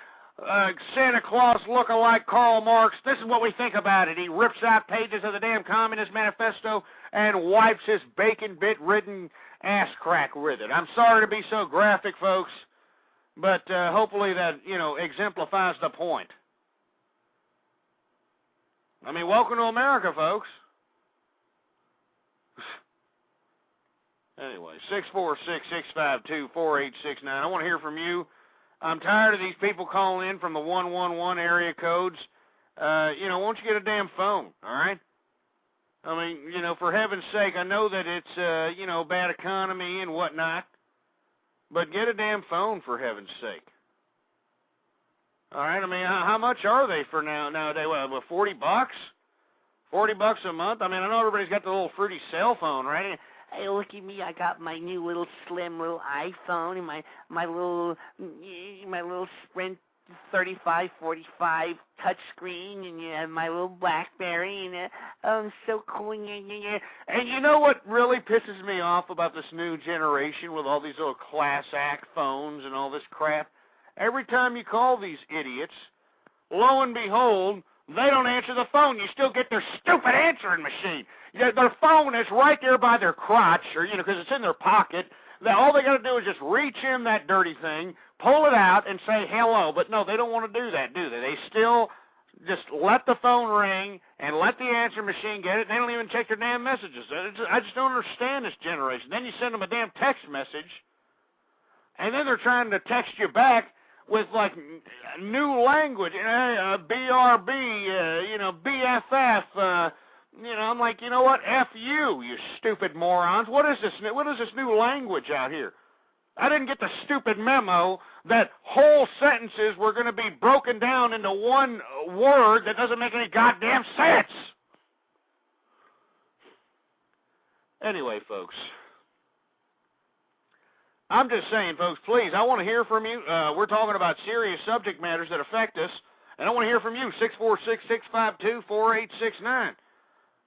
Santa Claus look-alike Karl Marx. This is what we think about it. He rips out pages of the damn Communist Manifesto and wipes his bacon bit-ridden ass crack with it. I'm sorry to be so graphic, folks, but hopefully that, exemplifies the point. I mean, welcome to America, folks. Anyway, 646-652-4869. I want to hear from you. I'm tired of these people calling in from the 111 area codes. Why don't you get a damn phone, all right? I mean, for heaven's sake, I know that it's, bad economy and whatnot, but get a damn phone for heaven's sake. All right, I mean, how much are they for nowadays? What, $40? $40 a month? I mean, I know everybody's got the little fruity cell phone, right? Hey, look at me! I got my new little slim little iPhone and my little Sprint 3545 touchscreen and my little BlackBerry and so cool. And you know what really pisses me off about this new generation with all these little class act phones and all this crap? Every time you call these idiots, lo and behold, they don't answer the phone. You still get their stupid answering machine. Their phone is right there by their crotch, or because it's in their pocket. All they got to do is just reach in that dirty thing, pull it out, and say hello. But no, they don't want to do that, do they? They still just let the phone ring and let the answer machine get it. They don't even check their damn messages. I just don't understand this generation. Then you send them a damn text message, and then they're trying to text you back with, like, new language, BRB, BFF, I'm like, you know what, F you stupid morons. What is this new language out here? I didn't get the stupid memo that whole sentences were going to be broken down into one word that doesn't make any goddamn sense. Anyway, folks, I'm just saying, folks, please, I want to hear from you. We're talking about serious subject matters that affect us, and I want to hear from you, 646-652-4869.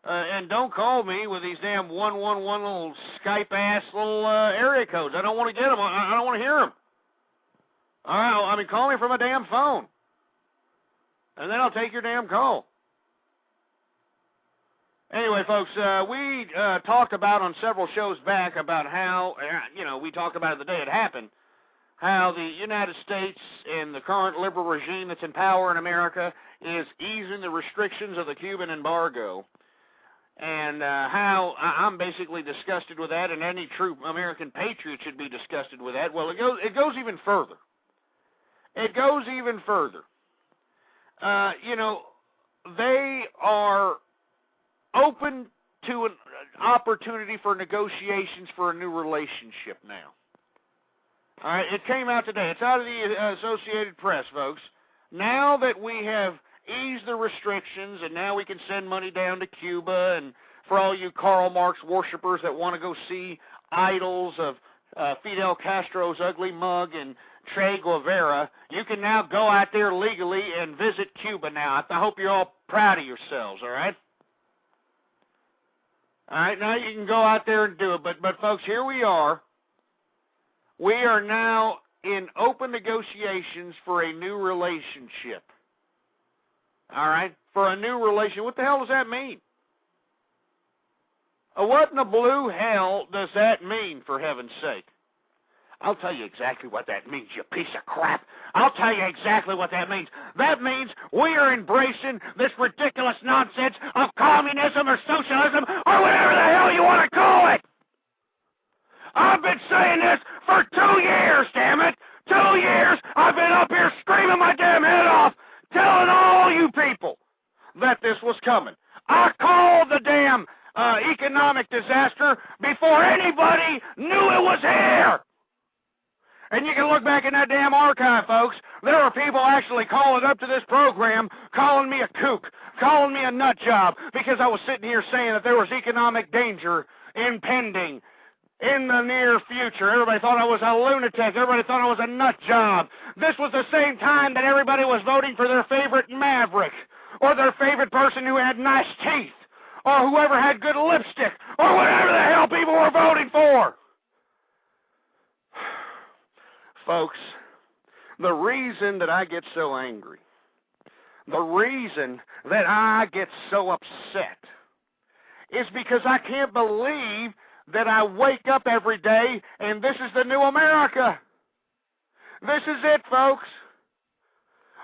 And don't call me with these damn 111 little Skype-ass little area codes. I don't want to get them. I don't want to hear them. All right, call me from a damn phone, and then I'll take your damn call. Anyway, folks, we talked about on several shows back about how, we talked about it the day it happened, how the United States and the current liberal regime that's in power in America is easing the restrictions of the Cuban embargo. And how I'm basically disgusted with that, and any true American patriot should be disgusted with that. Well, it goes even further. It goes even further. They are open to an opportunity for negotiations for a new relationship now. All right, it came out today. It's out of the Associated Press, folks. Now that we have eased the restrictions, and now we can send money down to Cuba, and for all you Karl Marx worshipers that want to go see idols of Fidel Castro's ugly mug and Che Guevara, you can now go out there legally and visit Cuba now. I hope you're all proud of yourselves, all right? All right, now you can go out there and do it. But folks, here we are. We are now in open negotiations for a new relationship. All right? For a new relation. What the hell does that mean? What in the blue hell does that mean, for heaven's sake? I'll tell you exactly what that means, you piece of crap. I'll tell you exactly what that means. That means we are embracing this ridiculous nonsense of communism or socialism or whatever the hell you want to call it. I've been saying this for 2 years, damn it. 2 years I've been up here screaming my damn head off, telling all you people that this was coming. I called the damn economic disaster before anybody knew it was here. And you can look back in that damn archive, folks. There are people actually calling up to this program, calling me a kook, calling me a nut job, because I was sitting here saying that there was economic danger impending in the near future. Everybody thought I was a lunatic. Everybody thought I was a nut job. This was the same time that everybody was voting for their favorite maverick, or their favorite person who had nice teeth, or whoever had good lipstick, or whatever the hell people were voting for. Folks, the reason that I get so angry, the reason that I get so upset is because I can't believe that I wake up every day and this is the new America. This is it, folks.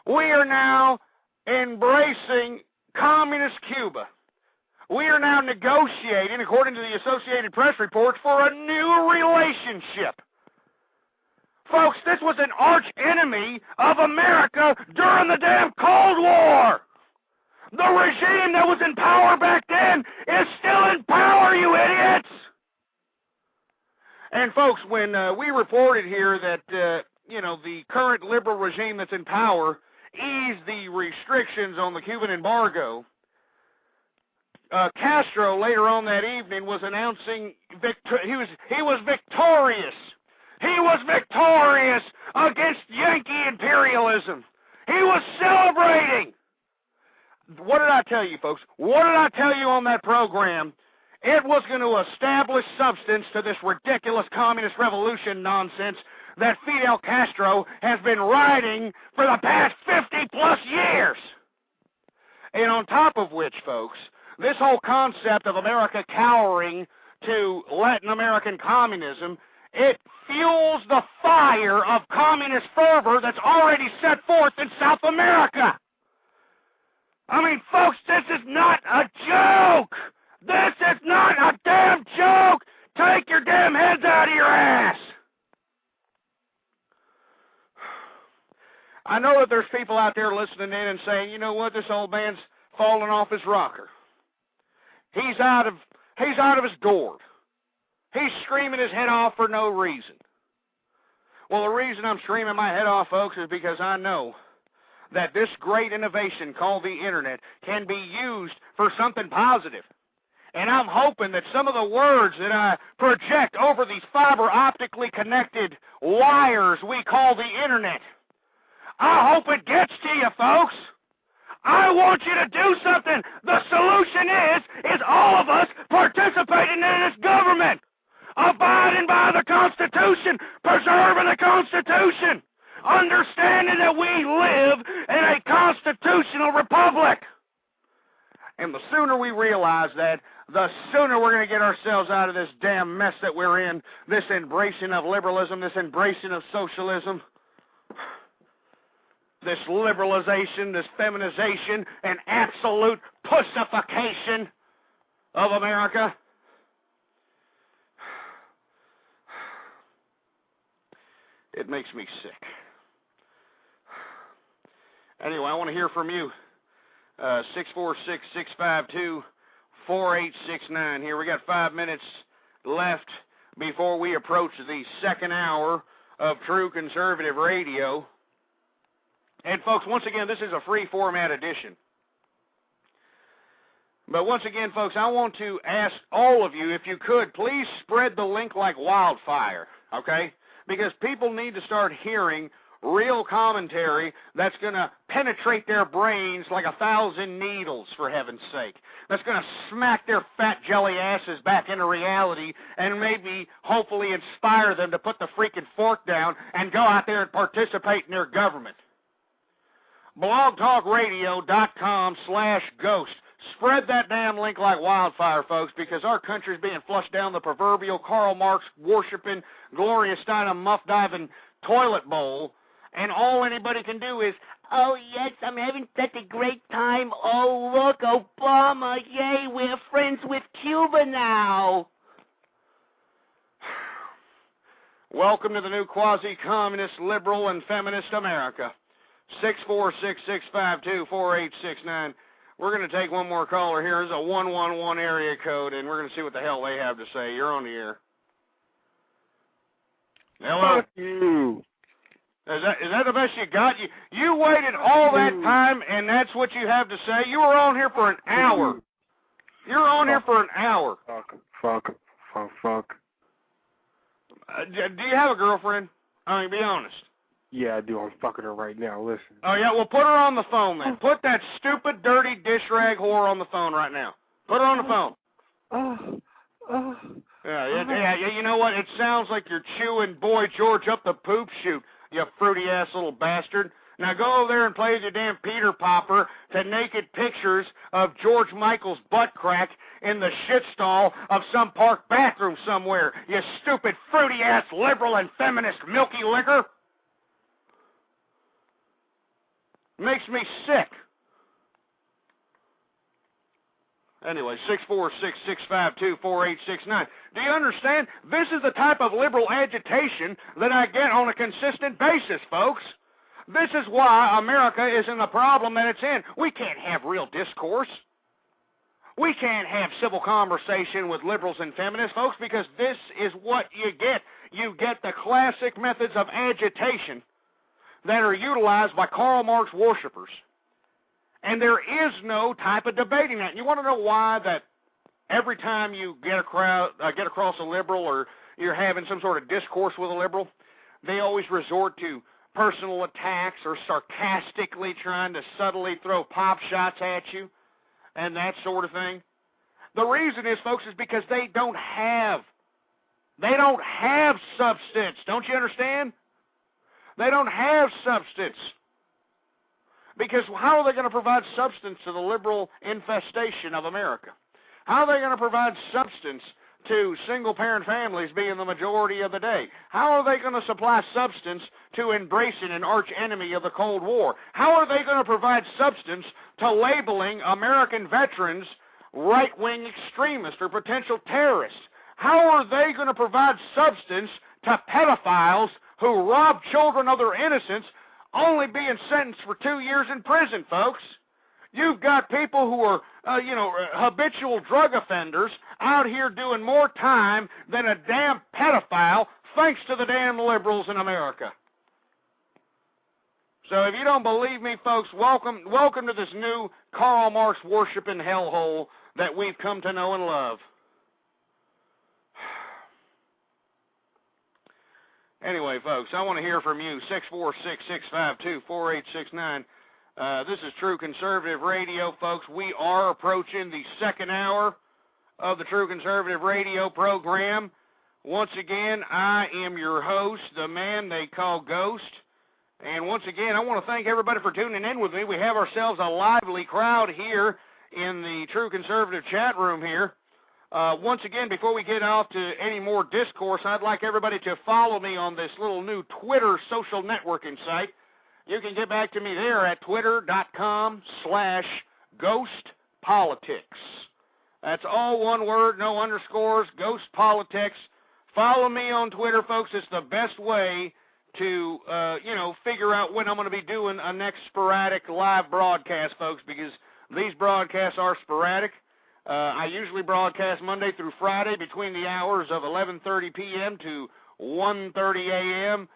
We are now embracing communist Cuba. We are now negotiating, according to the Associated Press reports, for a new relationship. Folks, this was an arch enemy of America during the damn Cold War. The regime that was in power back then is still in power, you idiots. And folks, when we reported here that, the current liberal regime that's in power eased the restrictions on the Cuban embargo, Castro later on that evening was announcing he was victorious. He was victorious against Yankee imperialism. He was celebrating. What did I tell you, folks? What did I tell you on that program? It was going to establish substance to this ridiculous communist revolution nonsense that Fidel Castro has been riding for the past 50-plus years. And on top of which, folks, this whole concept of America cowering to Latin American communism, it fuels the fire of communist fervor that's already set forth in South America. I mean, folks, this is not a joke. This is not a damn joke. Take your damn heads out of your ass. I know that there's people out there listening in and saying, you know what, this old man's falling off his rocker. He's out of his gourd. He's screaming his head off for no reason. Well, the reason I'm screaming my head off, folks, is because I know that this great innovation called the Internet can be used for something positive. And I'm hoping that some of the words that I project over these fiber optically connected wires we call the Internet, I hope it gets to you, folks. I want you to do something. The solution is all of us participating in this government, abiding by the Constitution, preserving the Constitution, understanding that we live in a constitutional republic. And the sooner we realize that, the sooner we're going to get ourselves out of this damn mess that we're in, this embracing of liberalism, this embracing of socialism, this liberalization, this feminization, and absolute pussification of America. It makes me sick. Anyway, I want to hear from you. 646-652-4869 here. We got 5 minutes left before we approach the second hour of True Conservative Radio. And folks, once again, this is a free format edition. But once again, folks, I want to ask all of you, if you could, please spread the link like wildfire, okay? Because people need to start hearing real commentary that's going to penetrate their brains like 1,000 needles, for heaven's sake. That's going to smack their fat jelly asses back into reality and maybe, hopefully, inspire them to put the freaking fork down and go out there and participate in their government. blogtalkradio.com/ghost. Spread that damn link like wildfire, folks, because our country's being flushed down the proverbial Karl Marx worshiping, Gloria Steinem muff-diving toilet bowl, and all anybody can do is, oh, yes, I'm having such a great time. Oh, look, Obama, yay, we're friends with Cuba now. Welcome to the new quasi-communist, liberal, and feminist America. 646-652-4869. We're going to take one more caller here. This is a 111 area code, and we're going to see what the hell they have to say. You're on the air. Hello. Fuck you. Is that the best you got? You waited all that time, and that's what you have to say? You were on here for an hour. You're on here for an hour. Fuck. Do you have a girlfriend? I mean, be honest. Yeah, I do. I'm fucking her right now. Listen. Oh, yeah? Well, put her on the phone, then. Put that stupid, dirty dish rag whore on the phone right now. Put her on the phone. Yeah, you know what? It sounds like you're chewing Boy George up the poop chute, you fruity-ass little bastard. Now go over there and play with your damn Peter Popper to naked pictures of George Michael's butt crack in the shit stall of some park bathroom somewhere, you stupid, fruity-ass liberal and feminist milky liquor. Makes me sick. Anyway, 646-652-4869. Do you understand? This is the type of liberal agitation that I get on a consistent basis, folks. This is why America is in the problem that it's in. We can't have real discourse. We can't have civil conversation with liberals and feminists, folks, because this is what you get. You get the classic methods of agitation that are utilized by Karl Marx worshipers. And there is no type of debating that. You want to know why that every time you get across a liberal or you're having some sort of discourse with a liberal, they always resort to personal attacks or sarcastically trying to subtly throw pop shots at you and that sort of thing? The reason is, folks, is because they don't have substance. Don't you understand? They don't have substance. Because how are they going to provide substance to the liberal infestation of America? How are they going to provide substance to single-parent families being the majority of the day? How are they going to supply substance to embracing an arch-enemy of the Cold War? How are they going to provide substance to labeling American veterans right-wing extremists or potential terrorists? How are they going to provide substance to pedophiles who rob children of their innocence, only being sentenced for 2 years in prison, folks? You've got people who are, habitual drug offenders out here doing more time than a damn pedophile, thanks to the damn liberals in America. So if you don't believe me, folks, welcome to this new Karl Marx worshiping hellhole that we've come to know and love. Anyway, folks, I want to hear from you. 646-652-4869. This is True Conservative Radio, folks. We are approaching the second hour of the True Conservative Radio program. Once again, I am your host, the man they call Ghost. And once again, I want to thank everybody for tuning in with me. We have ourselves a lively crowd here in the True Conservative chat room here. Once again, before we get off to any more discourse, I'd like everybody to follow me on this little new Twitter social networking site. You can get back to me there at twitter.com/ghostpolitics. That's all one word, no underscores, Ghost Politics. Follow me on Twitter, folks. It's the best way to, figure out when I'm going to be doing a next sporadic live broadcast, folks, because these broadcasts are sporadic. I usually broadcast Monday through Friday between the hours of 11:30 p.m. to 1:30 a.m.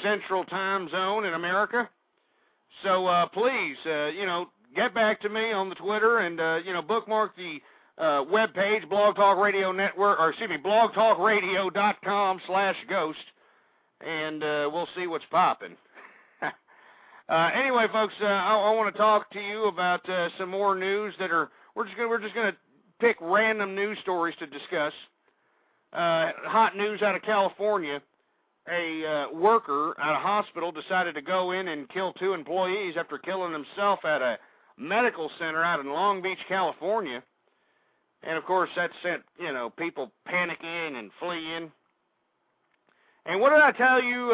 Central Time Zone in America. So please, get back to me on the Twitter and, bookmark the webpage, Blog Talk Radio Network, blogtalkradio.com/ghost, and we'll see what's popping. Anyway, folks, I want to talk to you about some more news that are. We're just gonna pick random news stories to discuss. Hot news out of California. A worker at a hospital decided to go in and kill 2 employees after killing himself at a medical center out in Long Beach, California. And, of course, that sent, people panicking and fleeing. And what did I tell you,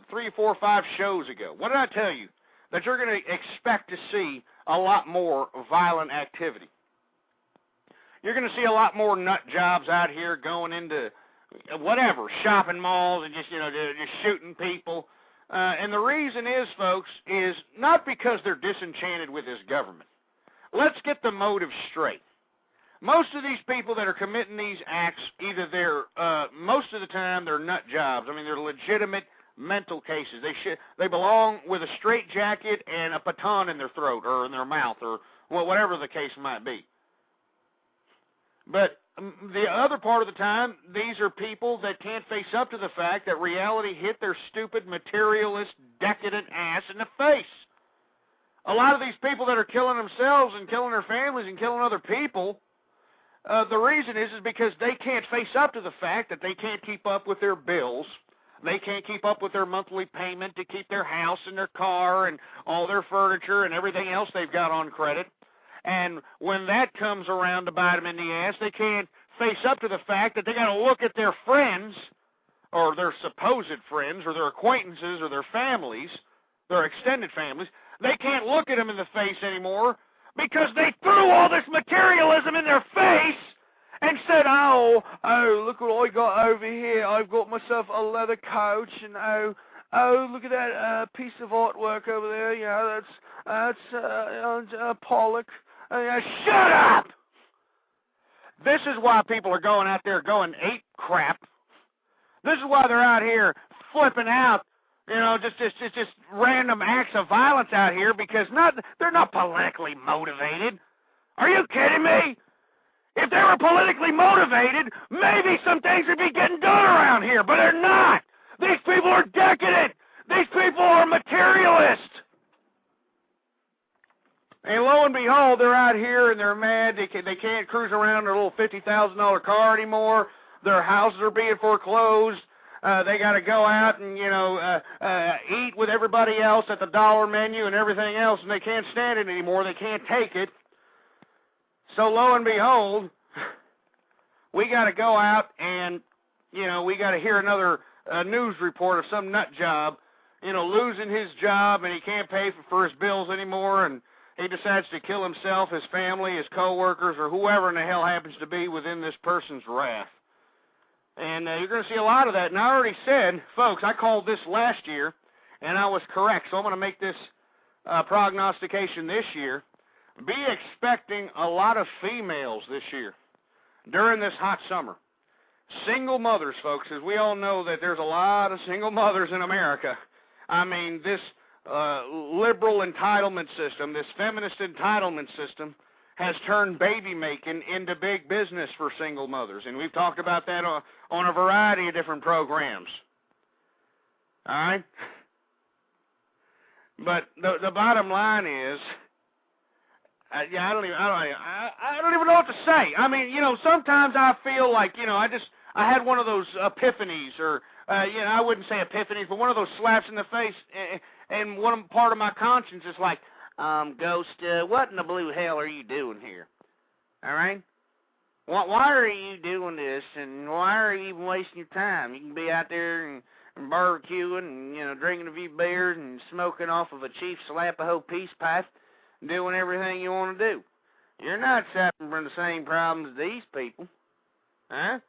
3, 4, 5 shows ago? What did I tell you? That you're going to expect to see a lot more violent activity. You're going to see a lot more nut jobs out here going into whatever, shopping malls and just shooting people. And the reason is, folks, is not because they're disenchanted with this government. Let's get the motive straight. Most of these people that are committing these acts, either they're, most of the time, they're nut jobs. I mean, they're legitimate mental cases. They belong with a straitjacket and a baton in their throat or in their mouth or whatever the case might be. But the other part of the time, these are people that can't face up to the fact that reality hit their stupid, materialist, decadent ass in the face. A lot of these people that are killing themselves and killing their families and killing other people, the reason is because they can't face up to the fact that they can't keep up with their bills. They can't keep up with their monthly payment to keep their house and their car and all their furniture and everything else they've got on credit. And when that comes around to bite them in the ass, they can't face up to the fact that they got to look at their friends, or their supposed friends, or their acquaintances, or their families, their extended families. They can't look at them in the face anymore because they threw all this materialism in their face and said, oh, look what I got over here. I've got myself a leather couch, and oh, look at that piece of artwork over there. Yeah, that's Pollock. Shut up! This is why people are going out there going ape crap. This is why they're out here flipping out, just random acts of violence out here because they're not politically motivated. Are you kidding me? If they were politically motivated, maybe some things would be getting done around here, but they're not. These people are decadent. These people are materialist. And lo and behold, they're out here and they're mad. They can't cruise around their little $50,000 car anymore. Their houses are being foreclosed. They got to go out and, eat with everybody else at the dollar menu and everything else, and they can't stand it anymore. They can't take it. So lo and behold, we got to go out and, we got to hear another news report of some nut job, losing his job and he can't pay for his bills anymore, and he decides to kill himself, his family, his coworkers, or whoever in the hell happens to be within this person's wrath. And you're going to see a lot of that. And I already said, folks, I called this last year, and I was correct. So I'm going to make this prognostication this year. Be expecting a lot of females this year during this hot summer. Single mothers, folks, as we all know that there's a lot of single mothers in America. I mean, this liberal entitlement system, this feminist entitlement system, has turned baby making into big business for single mothers. And we've talked about that on a variety of different programs. All right? But the bottom line is, I don't even know what to say. I mean, sometimes I feel like, I had one of those epiphanies, or, I wouldn't say epiphanies, but one of those slaps in the face, and one part of my conscience is like, Ghost, what in the blue hell are you doing here? All right? Why are you doing this, and why are you even wasting your time? You can be out there and barbecuing and, drinking a few beers and smoking off of a Chief Slapaho peace pipe and doing everything you want to do. You're not suffering from the same problems as these people. Huh?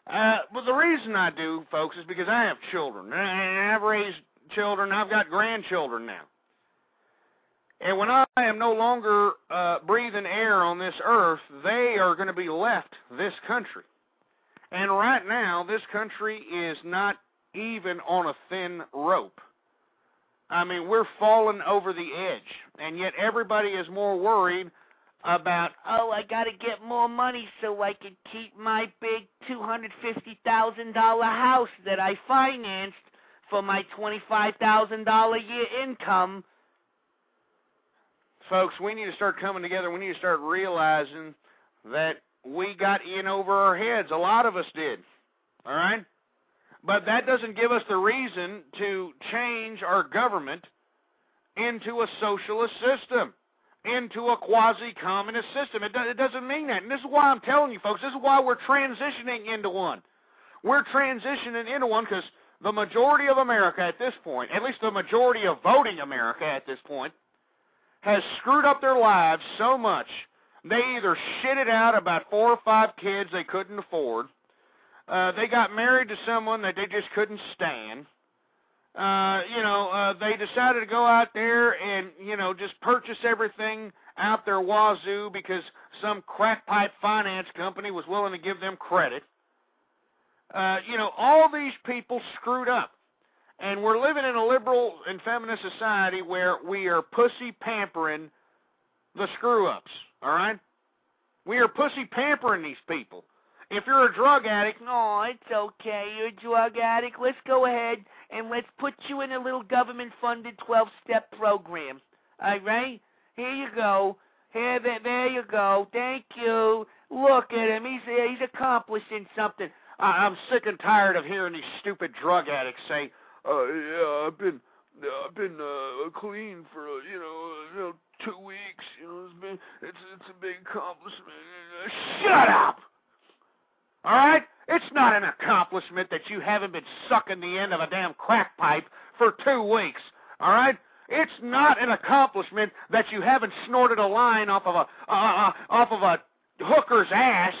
But the reason I do, folks, is because I have children. And I've raised children. I've got grandchildren now. And when I am no longer breathing air on this earth, they are going to be left this country. And right now, this country is not even on a thin rope. I mean, we're falling over the edge. And yet everybody is more worried about, I got to get more money so I can keep my big $250,000 house that I financed for my $25,000 a year income. Folks, we need to start coming together. We need to start realizing that we got in over our heads. A lot of us did. All right? But that doesn't give us the reason to change our government into a socialist system, into a quasi-communist system. It doesn't mean that. And this is why I'm telling you, folks, this is why we're transitioning into one. We're transitioning into one because the majority of America at this point, at least the majority of voting America at this point, has screwed up their lives so much, they either shitted out about 4 or 5 kids they couldn't afford, they got married to someone that they just couldn't stand, they decided to go out there and, just purchase everything out their wazoo because some crackpipe finance company was willing to give them credit. All these people screwed up. And we're living in a liberal and feminist society where we are pussy pampering the screw-ups, all right? We are pussy pampering these people. If you're a drug addict, no, it's okay, you're a drug addict. Let's go ahead and let's put you in a little government-funded 12-step program, all right? Here you go. There you go. Thank you. Look at him. He's accomplishing something. I'm sick and tired of hearing these stupid drug addicts say, yeah, I've been clean for 2 weeks. It's a big accomplishment. Shut up! All right, it's not an accomplishment that you haven't been sucking the end of a damn crack pipe for 2 weeks. All right, it's not an accomplishment that you haven't snorted a line off of a hooker's ass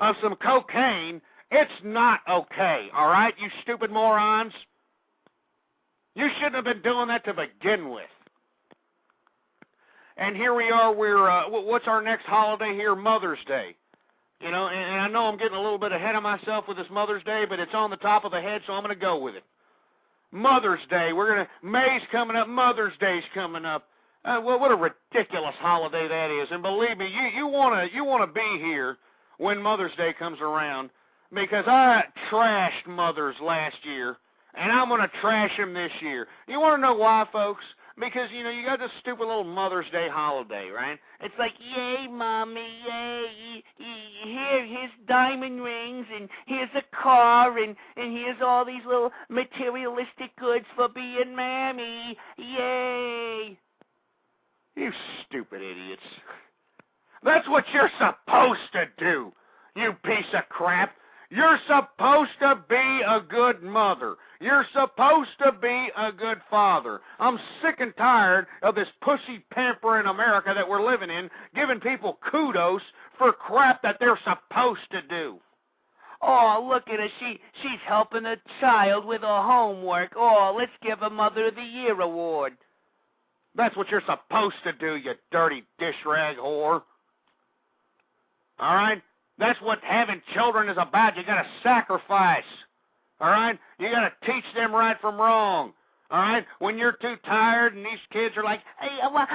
of some cocaine. It's not okay. All right, you stupid morons. You shouldn't have been doing that to begin with. And here we are, what's our next holiday here? Mother's Day. And I know I'm getting a little bit ahead of myself with this Mother's Day, but it's on the top of the head, so I'm going to go with it. Mother's Day. May's coming up, Mother's Day's coming up. What a ridiculous holiday that is. And believe me, you want to be here when Mother's Day comes around, because I trashed mothers last year. And I'm going to trash him this year. You want to know why, folks? Because, you got this stupid little Mother's Day holiday, right? It's like, yay, Mommy, yay. Here's diamond rings, and here's a car, and here's all these little materialistic goods for being Mammy. Yay. You stupid idiots. That's what you're supposed to do, you piece of crap. You're supposed to be a good mother. You're supposed to be a good father. I'm sick and tired of this pussy pampering America that we're living in, giving people kudos for crap that they're supposed to do. Oh, look at her. She's helping a child with her homework. Oh, let's give her Mother of the Year award. That's what you're supposed to do, you dirty dish rag whore. All right? That's what having children is about. You got to sacrifice. All right? You got to teach them right from wrong. All right? When you're too tired and these kids are like, hey, I want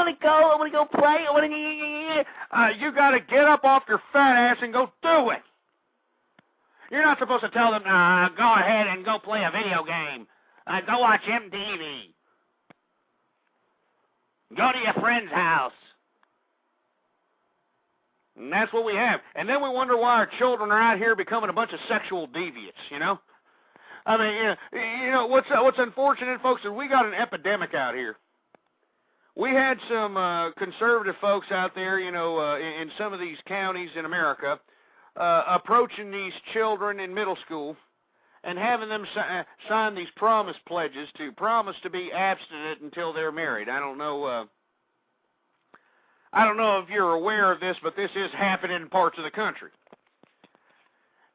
to go. I want to go play. I want to. You got to get up off your fat ass and go do it. You're not supposed to tell them, go ahead and go play a video game. Go watch MTV. Go to your friend's house. And that's what we have. And then we wonder why our children are out here becoming a bunch of sexual deviants, I mean, what's unfortunate, folks, is we got an epidemic out here. we had some conservative folks out there, in some of these counties in America, approaching these children in middle school and having them sign these promise pledges to promise to be abstinent until they're married. I don't know if you're aware of this, but this is happening in parts of the country.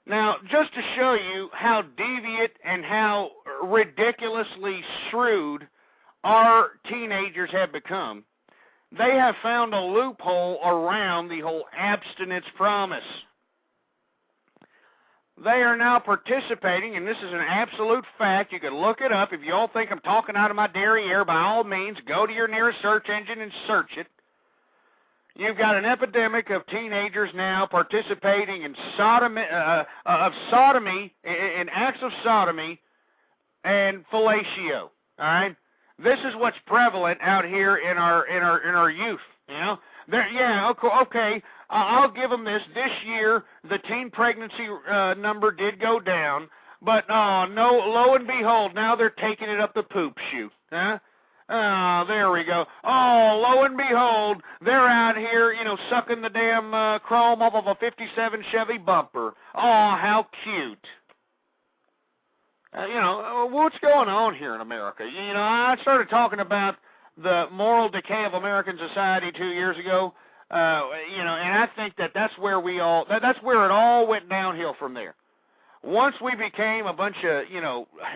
Now, just to show you how deviant and how ridiculously shrewd our teenagers have become, they have found a loophole around the whole abstinence promise. They are now participating, and this is an absolute fact. You can look it up. If you all think I'm talking out of my derriere, by all means, go to your nearest search engine and search it. You've got an epidemic of teenagers now participating in sodomy, in acts of sodomy and fellatio. All right, this is what's prevalent out here in our youth. Okay. I'll give them this. This year, the teen pregnancy number did go down, but no, lo and behold, now they're taking it up the poop chute. Huh? Oh, there we go. Oh, lo and behold, they're out here, sucking the damn chrome off of a 57 Chevy bumper. Oh, how cute. What's going on here in America? I started talking about the moral decay of American society 2 years ago, and I think that's where that's where it all went downhill from there. Once we became a bunch of,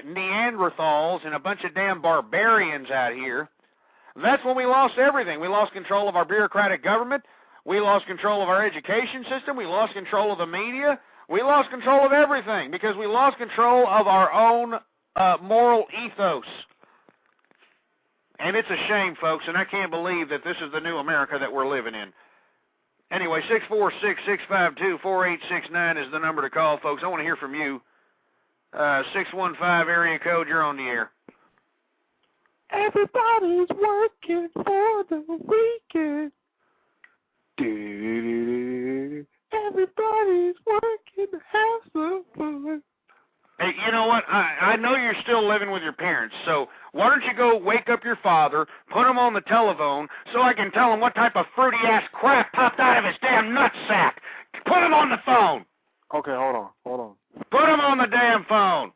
Neanderthals and a bunch of damn barbarians out here, that's when we lost everything. We lost control of our bureaucratic government. We lost control of our education system. We lost control of the media. We lost control of everything because we lost control of our own moral ethos. And it's a shame, folks, and I can't believe that this is the new America that we're living in. Anyway, 646-652-4869 is the number to call, folks. I want to hear from you. 615 area code, you're on the air. Everybody's working for the weekend. Everybody's working to have some fun. Hey, you know what? I know you're still living with your parents, so why don't you go wake up your father, put him on the telephone, so I can tell him what type of fruity-ass crap popped out of his damn nutsack. Put him on the phone. Okay, hold on. Put him on the damn phone.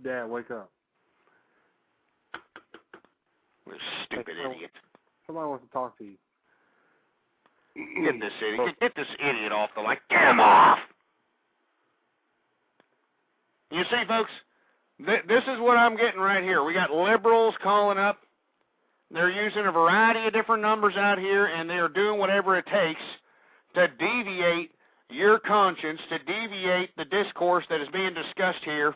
Dad, wake up. Stupid idiot. Somebody wants to talk to you. Get this idiot. Get this idiot off the line. Get him off! You see, folks, this is what I'm getting right here. We got liberals calling up. They're using a variety of different numbers out here, and they're doing whatever it takes to deviate your conscience, to deviate the discourse that is being discussed here.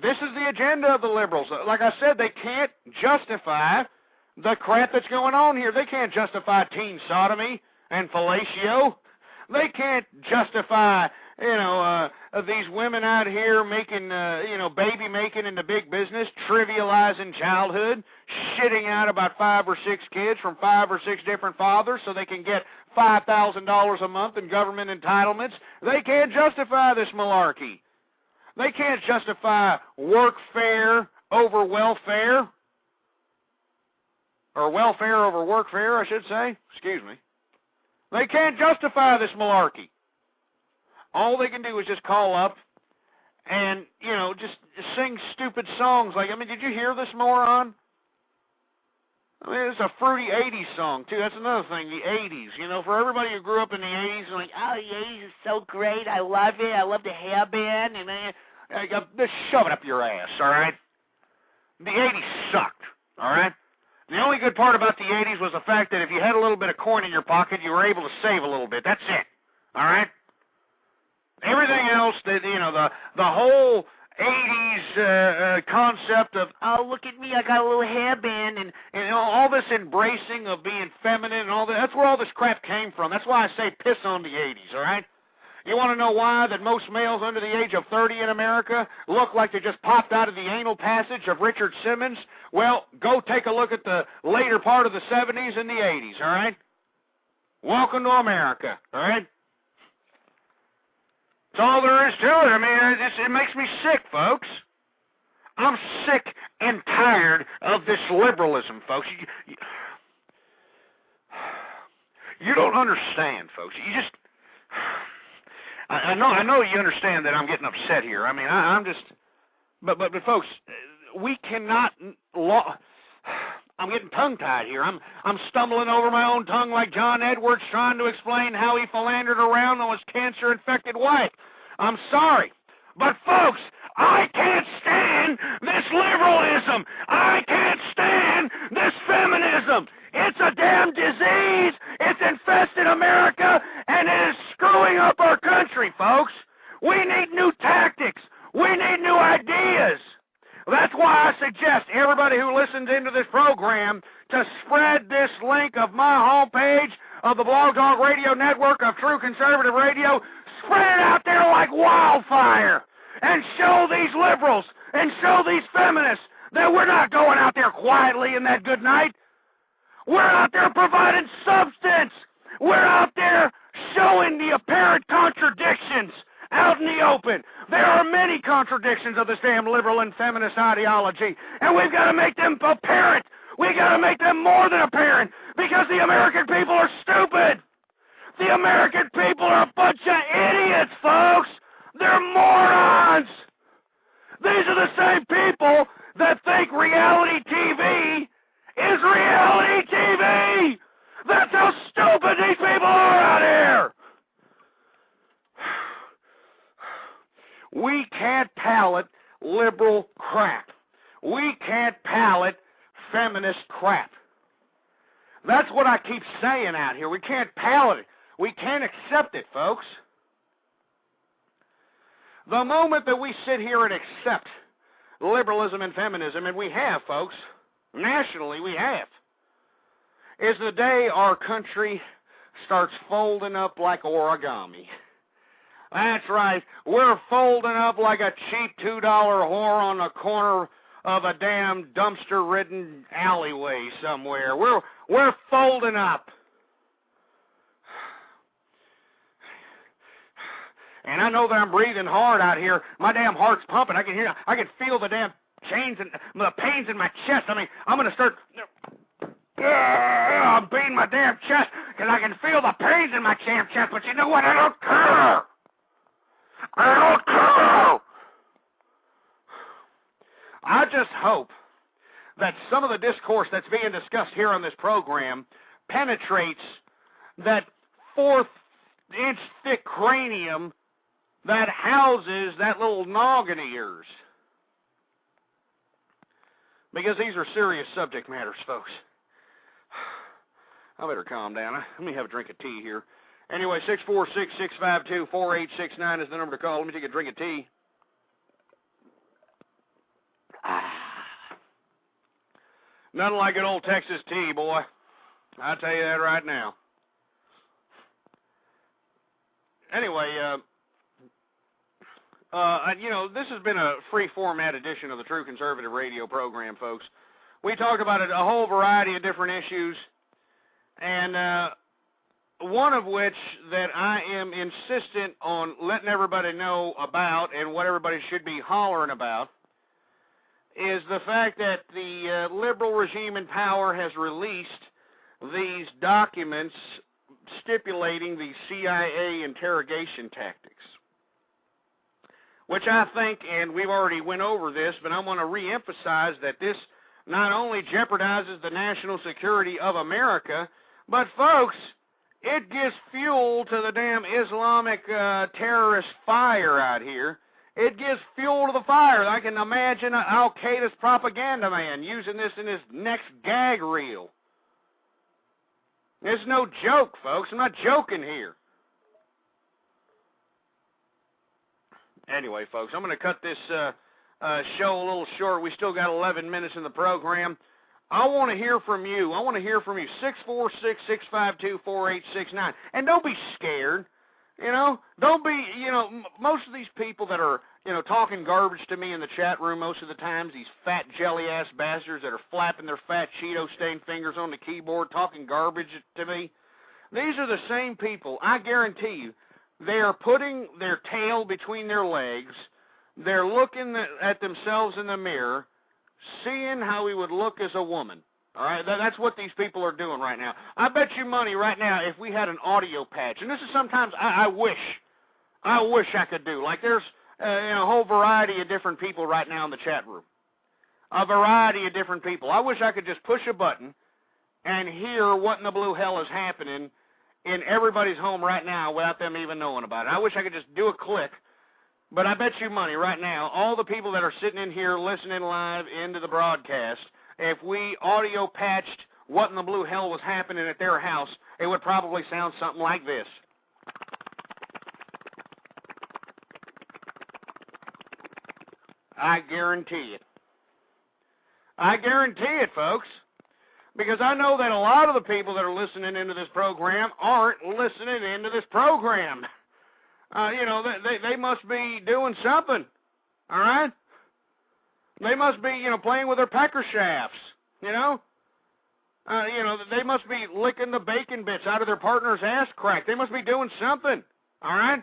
This is the agenda of the liberals. Like I said, they can't justify the crap that's going on here. They can't justify teen sodomy and fellatio. They can't justify, these women out here making, baby making into big business, trivializing childhood, shitting out about 5 or 6 kids from 5 or 6 different fathers so they can get $5,000 a month in government entitlements. They can't justify this malarkey. They can't justify workfare over welfare. Or welfare over workfare, I should say. Excuse me. They can't justify this malarkey. All they can do is just call up and, just sing stupid songs. Did you hear this moron? It's a fruity 80s song, too. That's another thing, the 80s. For everybody who grew up in the 80s, the 80s is so great. I love it. I love the hairband. And just shove it up your ass, all right? The 80s sucked, all right? The only good part about the 80s was the fact that if you had a little bit of coin in your pocket, you were able to save a little bit. That's it. All right? Everything else, the whole 80s concept of, oh, look at me, I got a little hairband, and all this embracing of being feminine and all that, that's where all this crap came from. That's why I say piss on the 80s, all right? You want to know why that most males under the age of 30 in America look like they just popped out of the anal passage of Richard Simmons? Well, go take a look at the later part of the 70s and the 80s, all right? Welcome to America, all right? That's all there is to it. It makes me sick, folks. I'm sick and tired of this liberalism, folks. You don't understand, folks. You just... I know you understand that I'm getting upset here. I mean, I'm just... But folks, we cannot... I'm getting tongue-tied here. I'm stumbling over my own tongue like John Edwards trying to explain how he philandered around on his cancer-infected wife. I'm sorry. But, folks, I can't stand this liberalism. I can't stand this feminism. It's a damn disease. It's infested America, and it is screwing up our country, folks. We need new tactics. We need new ideas. That's why I suggest everybody who listens into this program to spread this link of my homepage of the Blog Talk Radio Network of True Conservative Radio. Spread it out there like wildfire and show these liberals and show these feminists that we're not going out there quietly in that good night. We're out there providing substance. We're out there showing the apparent contradictions out in the open. There are many contradictions of this damn liberal and feminist ideology, and we've got to make them apparent. We've got to make them more than apparent, because the American people are stupid. The American people are a bunch of idiots, folks. They're morons. These are the same people that think reality TV is reality TV. That's how stupid these people are out here. We can't palate liberal crap. We can't palate feminist crap. That's what I keep saying out here. We can't palate it. We can't accept it, folks. The moment that we sit here and accept liberalism and feminism, and we have, folks, nationally we have, is the day our country starts folding up like origami. That's right. We're folding up like a cheap $2 whore on the corner of a damn dumpster-ridden alleyway somewhere. We're folding up. And I know that I'm breathing hard out here. My damn heart's pumping. I can feel the damn chains and the pains in my chest. I mean, I'm going to start... I'm beating my damn chest because I can feel the pains in my damn chest. But you know what? I don't care. I don't care. I just hope that some of the discourse that's being discussed here on this program penetrates that 4th-inch thick cranium that houses that little noggin of yours. Because these are serious subject matters, folks. I better calm down. Let me have a drink of tea here. Anyway, 646-652-4869 is the number to call. Let me take a drink of tea. Nothing like good old Texas tea, boy. I'll tell you that right now. Anyway, this has been a free-format edition of the True Conservative Radio program, folks. We talked about a whole variety of different issues, and one of which that I am insistent on letting everybody know about and what everybody should be hollering about is the fact that the liberal regime in power has released these documents stipulating the CIA interrogation tactics, which I think, and we've already went over this, but I want to reemphasize that this not only jeopardizes the national security of America, but, folks, it gives fuel to the damn Islamic terrorist fire out here. It gives fuel to the fire. I can imagine Al-Qaeda's propaganda man using this in his next gag reel. It's no joke, folks. I'm not joking here. Anyway, folks, I'm going to cut this show a little short. We still got 11 minutes in the program. I want to hear from you. 646-652-4869. And don't be scared. Don't be, most of these people that are, talking garbage to me in the chat room most of the times, these fat jelly-ass bastards that are flapping their fat Cheeto-stained fingers on the keyboard, talking garbage to me, these are the same people, I guarantee you, they are putting their tail between their legs, they're looking at themselves in the mirror, seeing how he would look as a woman. All right, that's what these people are doing right now. I bet you money right now if we had an audio patch, and this is sometimes I wish I could do. Like there's a whole variety of different people right now in the chat room. A variety of different people. I wish I could just push a button and hear what in the blue hell is happening in everybody's home right now without them even knowing about it. I wish I could just do a click, but I bet you money right now, all the people that are sitting in here listening live into the broadcast, if we audio patched what in the blue hell was happening at their house, it would probably sound something like this. I guarantee it. I guarantee it, folks. Because I know that a lot of the people that are listening into this program aren't listening into this program. They must be doing something, all right? They must be, playing with their pecker shafts, they must be licking the bacon bits out of their partner's ass crack. They must be doing something, all right?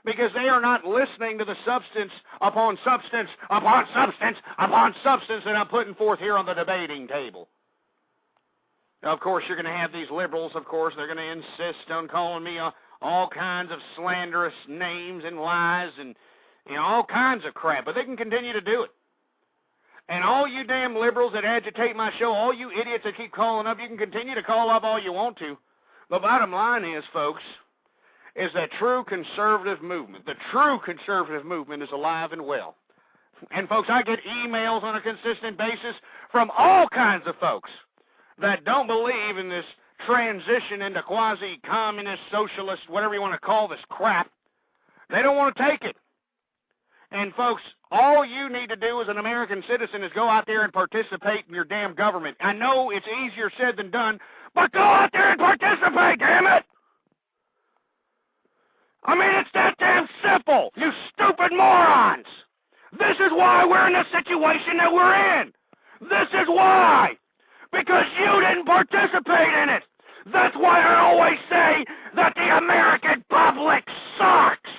Because they are not listening to the substance upon substance upon substance upon substance that I'm putting forth here on the debating table. Of course, you're going to have these liberals, of course, they're going to insist on calling me all kinds of slanderous names and lies and all kinds of crap, but they can continue to do it. And all you damn liberals that agitate my show, all you idiots that keep calling up, you can continue to call up all you want to. The bottom line is, folks, is that true conservative movement. The true conservative movement is alive and well. And, folks, I get emails on a consistent basis from all kinds of folks that don't believe in this transition into quasi-communist, socialist, whatever you want to call this crap. They don't want to take it. And, folks, all you need to do as an American citizen is go out there and participate in your damn government. I know it's easier said than done, but go out there and participate, damn it! I mean, it's that damn simple, you stupid morons! This is why we're in the situation that we're in! This is why! Because you didn't participate in it! That's why I always say that the American public sucks!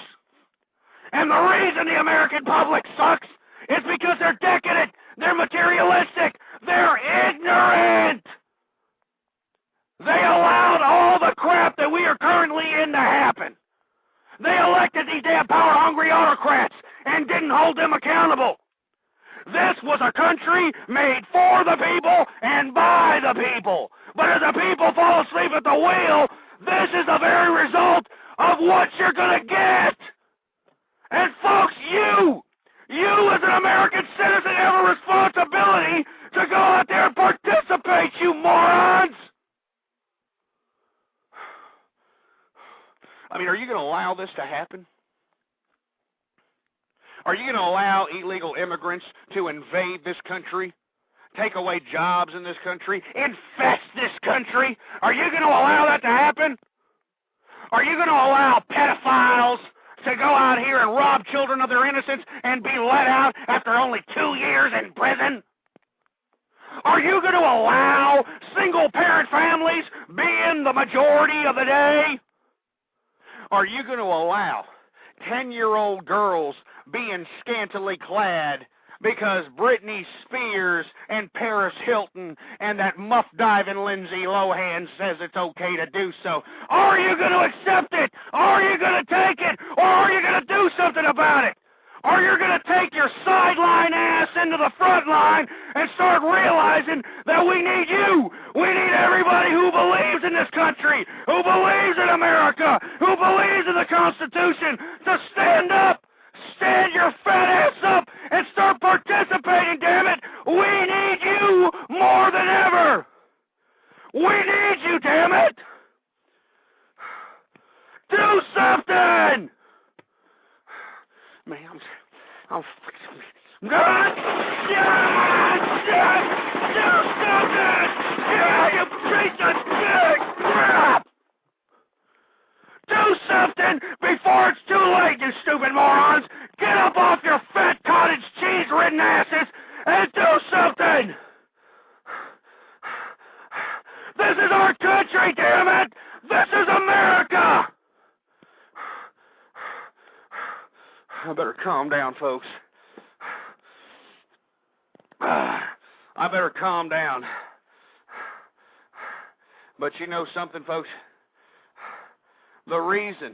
And the reason the American public sucks is because they're decadent, they're materialistic, they're ignorant! They allowed all the crap that we are currently in to happen. They elected these damn power-hungry autocrats and didn't hold them accountable. This was a country made for the people and by the people. But as the people fall asleep at the wheel, this is the very result of what you're going to get. And folks, you as an American citizen have a responsibility to go out there and participate, you morons. I mean, are you going to allow this to happen? Are you going to allow illegal immigrants to invade this country, take away jobs in this country, infest this country? Are you going to allow that to happen? Are you going to allow pedophiles to go out here and rob children of their innocence and be let out after only 2 years in prison? Are you going to allow single-parent families being the majority of the day? Are you going to allow 10-year-old girls being scantily clad because Britney Spears and Paris Hilton and that muff-diving Lindsay Lohan says it's okay to do so? Are you going to accept it? Are you going to take it? Or are you going to do something about it? Or you're going to take your sideline ass into the front line and start realizing that we need you. We need everybody who believes in this country, who believes in America, who believes in the Constitution to stand up, stand your fat ass up, and start participating, damn it. We need you more than ever. We need you, damn it. Do something. Man, I'm do something! Yeah, you piece of shit! Crap! Do something before it's too late, you stupid morons! Get up off your fat cottage cheese-ridden asses and do something! This is our country, damn it! This is America! I better calm down, folks. I better calm down. But you know something, folks? The reason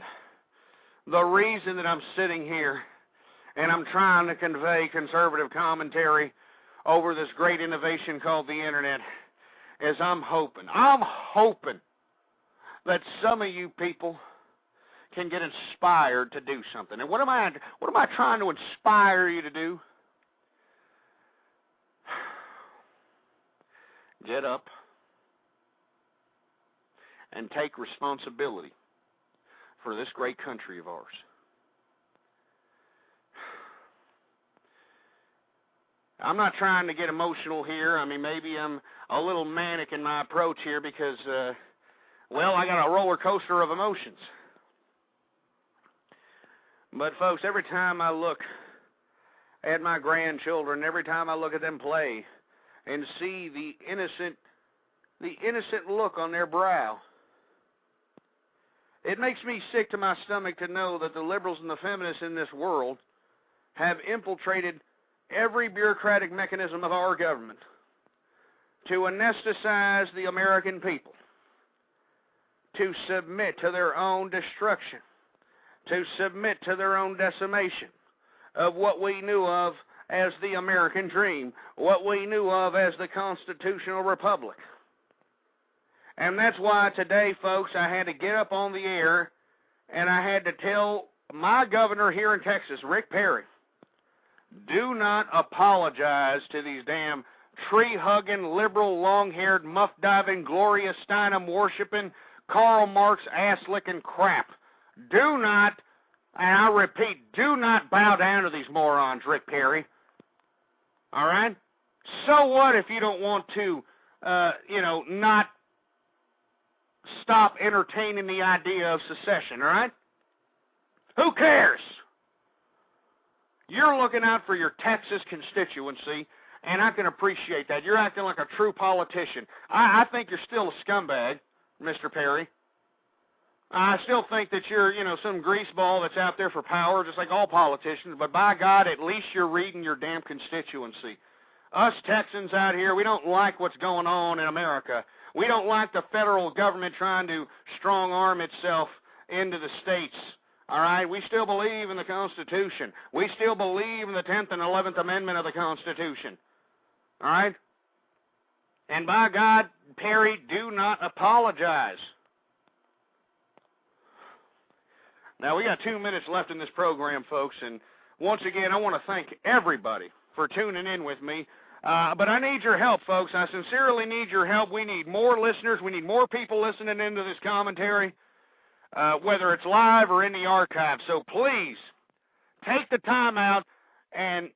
that I'm sitting here and I'm trying to convey conservative commentary over this great innovation called the Internet is I'm hoping that some of you people can get inspired to do something. And what am I trying to inspire you to do? Get up and take responsibility for this great country of ours. I'm not trying to get emotional here. I mean, maybe I'm a little manic in my approach here because, I got a roller coaster of emotions. But, folks, every time I look at my grandchildren, every time I look at them play and see the innocent look on their brow, it makes me sick to my stomach to know that the liberals and the feminists in this world have infiltrated every bureaucratic mechanism of our government to anesthetize the American people, to submit to their own destruction, to submit to their own decimation of what we knew of as the American dream, what we knew of as the constitutional republic. And that's why today, folks, I had to get up on the air and I had to tell my governor here in Texas, Rick Perry, do not apologize to these damn tree-hugging, liberal, long-haired, muff-diving, Gloria Steinem-worshipping, Karl Marx ass-licking crap. Do not, and I repeat, do not bow down to these morons, Rick Perry. All right? So what if you don't want to, not stop entertaining the idea of secession, all right? Who cares? You're looking out for your Texas constituency, and I can appreciate that. You're acting like a true politician. I think you're still a scumbag, Mr. Perry. I still think that you're, some greaseball that's out there for power, just like all politicians, but by God, at least you're reading your damn constituency. Us Texans out here, we don't like what's going on in America. We don't like the federal government trying to strong-arm itself into the states. All right, we still believe in the Constitution. We still believe in the 10th and 11th Amendment of the Constitution. All right? And by God, Perry, do not apologize. Now, we got 2 minutes left in this program, folks, and once again, I want to thank everybody for tuning in with me. But I need your help, folks. I sincerely need your help. We need more listeners. We need more people listening into this commentary, whether it's live or in the archive. So please, take the time out and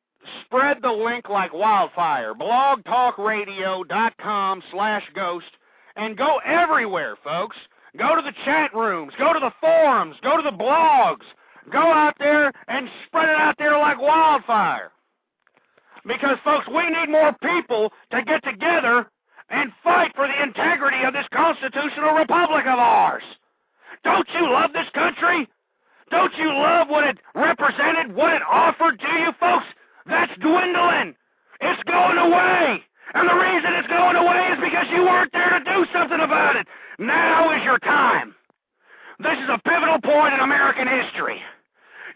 spread the link like wildfire. blogtalkradio.com/ghost, and go everywhere, folks. Go to the chat rooms. Go to the forums. Go to the blogs. Go out there and spread it out there like wildfire. Because, folks, we need more people to get together and fight for the integrity of this constitutional republic of ours. Don't you love this country? Don't you love what it represented, what it offered to you, folks? That's dwindling. It's going away. And the reason it's going away is because you weren't there to do something about it. Now is your time. This is a pivotal point in American history.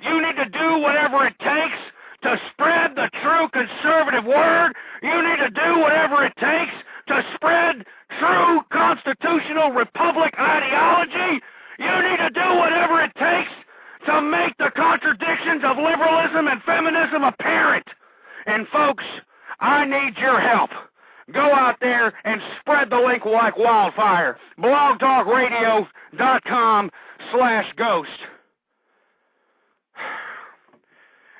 You need to do whatever it takes to spread the true conservative word. You need to do whatever it takes to spread true constitutional republic ideology. You need to do whatever it takes to make the contradictions of liberalism and feminism apparent. And folks, I need your help. Go out there and spread the link like wildfire. blogtalkradio.com/ghost.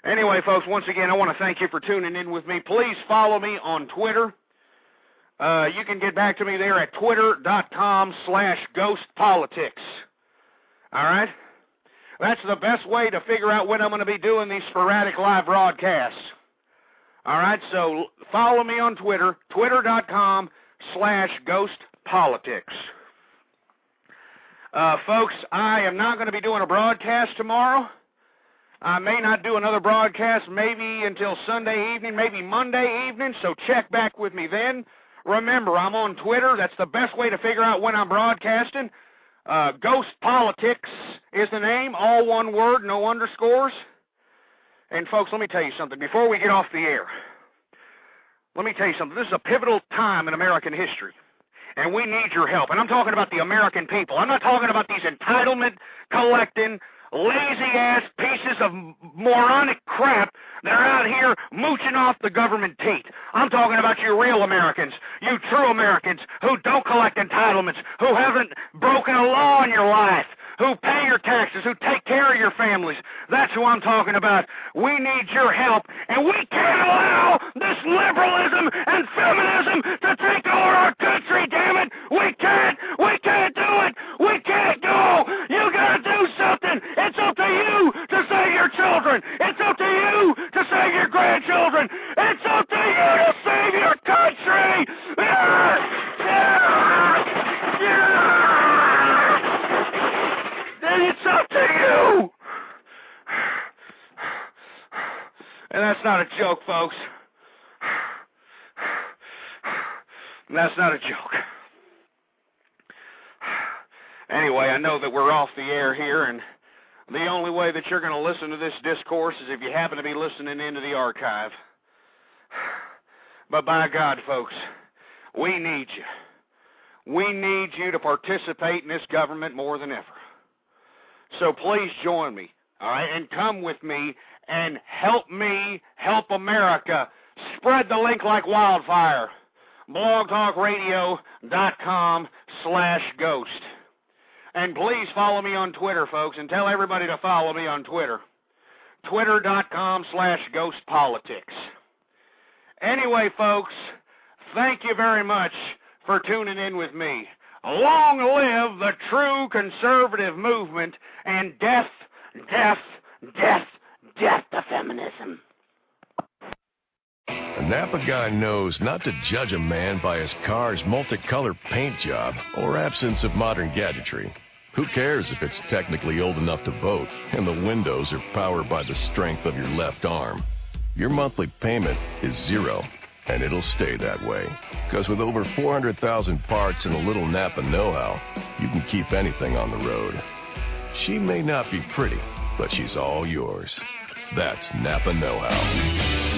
Anyway, folks, once again, I want to thank you for tuning in with me. Please follow me on Twitter. You can get back to me there at twitter.com/ghostpolitics. All right? That's the best way to figure out when I'm going to be doing these sporadic live broadcasts. All right, so follow me on Twitter, twitter.com/ghostpolitics. Folks, I am not going to be doing a broadcast tomorrow. I may not do another broadcast maybe until Sunday evening, maybe Monday evening, so check back with me then. Remember, I'm on Twitter. That's the best way to figure out when I'm broadcasting. Ghost Politics is the name, all one word, no underscores. And folks, let me tell you something. Before we get off the air, let me tell you something. This is a pivotal time in American history, and we need your help. And I'm talking about the American people. I'm not talking about these entitlement-collecting, lazy-ass pieces of moronic crap that are out here mooching off the government teat. I'm talking about you real Americans, you true Americans who don't collect entitlements, who haven't broken a law in your life, who pay your taxes, who take care of your families. That's who I'm talking about. We need your help, and we can't allow this liberalism and feminism to take over our country, damn it! We can't do it! We can't go! You gotta do something! It's up to you to save your children! It's up to you to save your grandchildren! It's up to you to save your country! Then it's up to you! And that's not a joke, folks. That's not a joke. Anyway, I know that we're off the air here, and the only way that you're going to listen to this discourse is if you happen to be listening into the archive. But by God, folks, we need you. We need you to participate in this government more than ever. So please join me, all right, and come with me and help America. Spread the link like wildfire. blogtalkradio.com/ghost. And please follow me on Twitter, folks, and tell everybody to follow me on Twitter. Twitter.com/ghostpolitics. Anyway, folks, thank you very much for tuning in with me. Long live the true conservative movement, and death to feminism. A Napa guy knows not to judge a man by his car's multicolored paint job or absence of modern gadgetry. Who cares if it's technically old enough to vote and the windows are powered by the strength of your left arm? Your monthly payment is zero, and it'll stay that way. Because with over 400,000 parts and a little Napa know-how, you can keep anything on the road. She may not be pretty, but she's all yours. That's Napa know-how.